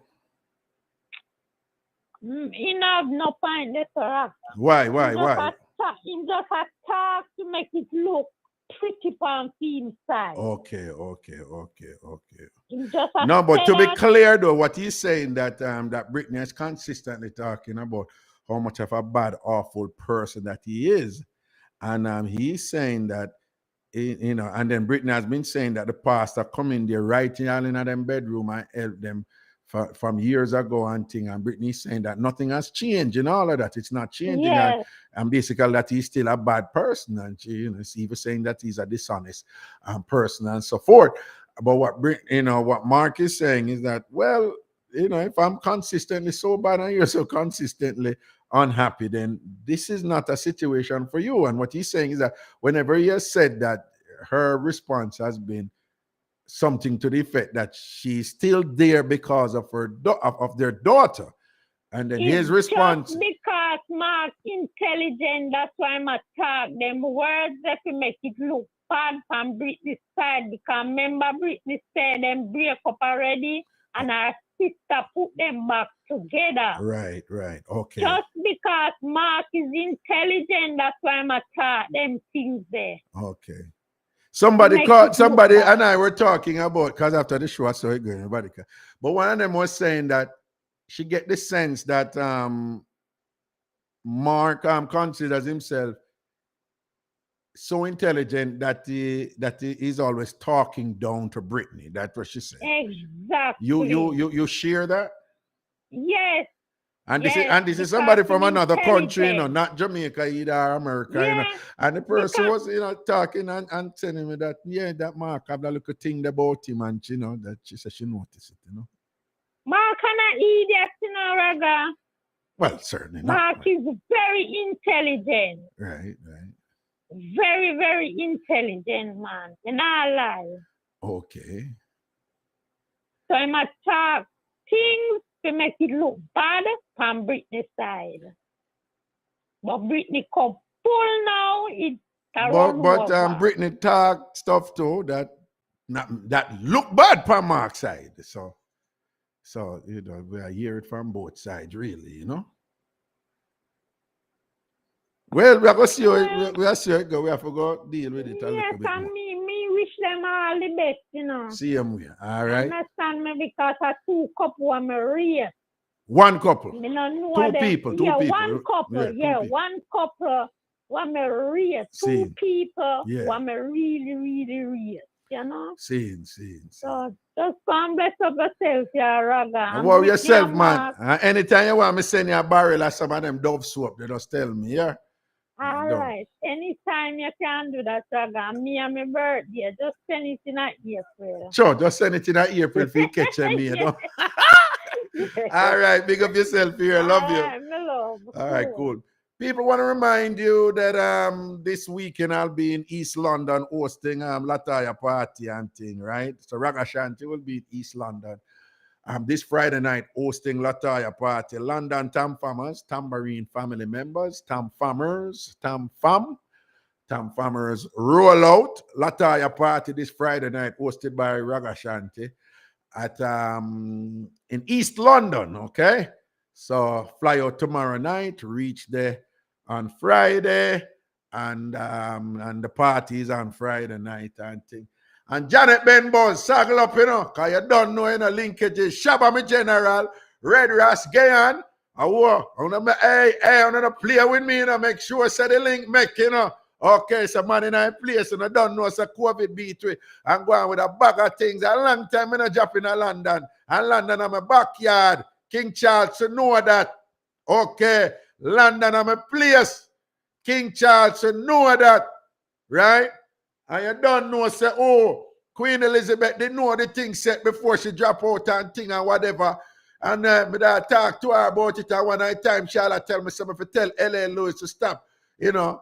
Speaker 9: He have no point there, sir.
Speaker 1: Why?
Speaker 9: He just a talk to make it look pretty on the inside.
Speaker 1: Okay.
Speaker 9: No,
Speaker 1: but to be clear though, what he's saying that that Britney is consistently talking about how much of a bad, awful person that he is, and he's saying that, you know, and then Britney has been saying that the pastor come in there writing all in them bedroom and help them from years ago and thing, and Britney saying that nothing has changed and all of that. It's not changing, and basically that he's still a bad person, and she, you know, she's even saying that he's a dishonest person and so forth. But what Mark is saying is that, well, you know, if I'm consistently so bad and you're so consistently unhappy, then this is not a situation for you. And what he's saying is that whenever he has said that, her response has been something to the effect that she's still there because of of their daughter. And then his response,
Speaker 9: just because Mark's intelligent, that's why I'm attack them words that will make it look bad from Britney's side, because remember Britney said them break up already and our sister put them back together.
Speaker 1: Right, okay.
Speaker 9: Just because Mark is intelligent, that's why I'm attack them things there.
Speaker 1: Okay. Somebody and I were talking about, because after the show I saw it going, but one of them was saying that she get the sense that Mark considers himself so intelligent that he is always talking down to Britney. That's what she said.
Speaker 9: Exactly.
Speaker 1: You share that?
Speaker 9: Yes.
Speaker 1: And this is somebody from another country, you know, not Jamaica either, or America, you know. And the person was, you know, talking and telling me that, that Mark have that little thing about him, and you know, that she said she noticed it, you know.
Speaker 9: Mark an idiot, you know, Raga.
Speaker 1: Well, certainly not.
Speaker 9: Mark is very intelligent.
Speaker 1: Right.
Speaker 9: very, very intelligent man. You know, lie.
Speaker 1: Okay.
Speaker 9: So I must talk things to make it look bad from Britney side. But Britney come full now. It's around
Speaker 1: But
Speaker 9: over.
Speaker 1: Brittany talk stuff too that look bad from Mark's side. So you know, we are hear it from both sides, really, you know. Well, we are going to see how we are see how it go. We have to go deal with it a
Speaker 9: Yes,
Speaker 1: little bit
Speaker 9: and
Speaker 1: more.
Speaker 9: me wish them all the best, you know.
Speaker 1: See them here. All right.
Speaker 9: Understand me because I two couple I'm raised.
Speaker 1: One couple.
Speaker 9: Me no know
Speaker 1: Two
Speaker 9: them.
Speaker 1: people.
Speaker 9: Yeah, one couple.
Speaker 1: Yeah, two people.
Speaker 9: One couple. One me raised.
Speaker 1: See.
Speaker 9: Two people.
Speaker 1: Yeah.
Speaker 9: One me really, really raised. You know.
Speaker 1: Seeing.
Speaker 9: So just come bless up yourself, yeah, Raga.
Speaker 1: And worry yourself, man. Anytime you want me send you a barrel or some of them Dove soap, they just tell me, yeah.
Speaker 9: All right. Anytime you can do that, Raga. Me and my birthday, just send it in April.
Speaker 1: Sure, just send it in April if you catch me, you know. All right, big up yourself here. Love you.
Speaker 9: Right, my love.
Speaker 1: All right, cool. People want to remind you that this weekend I'll be in East London hosting Lataya party and thing, right? So Ragashanti will be in East London. This Friday night hosting Lataya party. London Tam Farmers, Tambourine family members, Tam Farmers roll out. Lataya party this Friday night hosted by Ragashanti at in East London, okay? So fly out tomorrow night, reach there on Friday, and the party is on Friday night and thing. And Janet Benbow, saddle up, you know, because you don't know, you know, linkages. Shabba me general, Red Ras Gayan. I want to play with me, you know, make sure say the link make, you know. Okay, so man in a place, and I don't know, so COVID beat we. I'm going with a bag of things. A long time, I'm drop in London. And London, I'm a backyard. King Charles, you know that. Okay, London, I'm a place. King Charles, you know that. Right? And you don't know, say, oh, Queen Elizabeth, they know the thing set before she drop out and thing and whatever. And me that talk to her about it, and one night time, she'll tell me something to tell L.A. Lewis to stop, you know,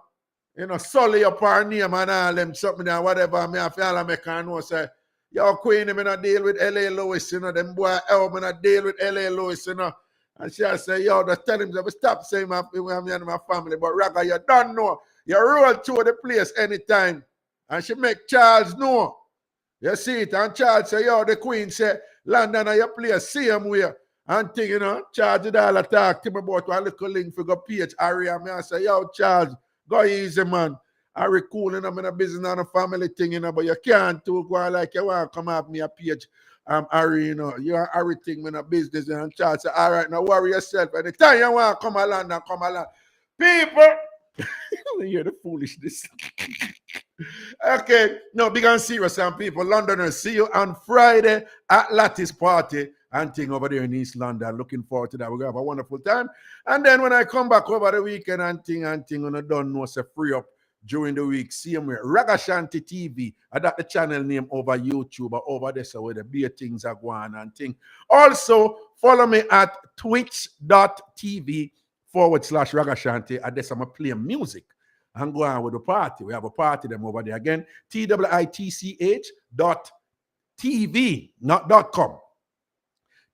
Speaker 1: sully up her name and all them something and whatever. Me have to make her know, say, yo, Queen, me not deal with L.A. Lewis, you know, them boy, me not deal with L.A. Lewis, you know. And she'll say, yo, just tell him to stop saying me and my family, but Raga, you don't know. You roll through the place anytime. And she make Charles know. You see it, and Charles say, yo, the Queen say, London are your place, same way. And thing, you know, Charles did all talk to me about one little link for go page Irie. And I say, yo, Charles, go easy, man. Irie cool, you know, I'm in a business and a family thing, you know, but you can't do go like you want to come up me a page. Irie, you know, you are Irie thing in a business. And Charles say, all right, now worry yourself. Anytime you want to come along, come along. People, you hear the foolishness. Okay, no, big and serious, and people, Londoners, see you on Friday at Lattice Party and thing over there in East London. Looking forward to that. We're going to have a wonderful time. And then when I come back over the weekend and thing, and I don't know, say free up during the week, see me Ragashanti TV. I got the channel name over YouTube or over there, so where the beer things are going and thing. Also, follow me at twitch.tv/Ragashanti. At this, I'm playing music. And go on with the party. We have a party them over there again. twitch.tv, not .com.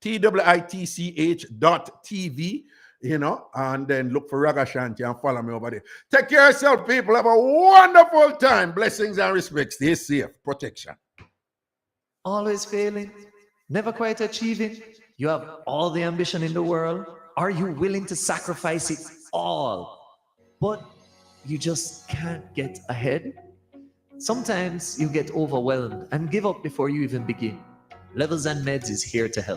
Speaker 1: twitch.tv, you know, and then look for Ragashanti and follow me over there. Take care of yourself, people. Have a wonderful time. Blessings and respect. Stay safe. Protection.
Speaker 6: Always failing, never quite achieving. You have all the ambition in the world. Are you willing to sacrifice it all? But you just can't get ahead. Sometimes you get overwhelmed and give up before you even begin. Levels and Meds is here to help.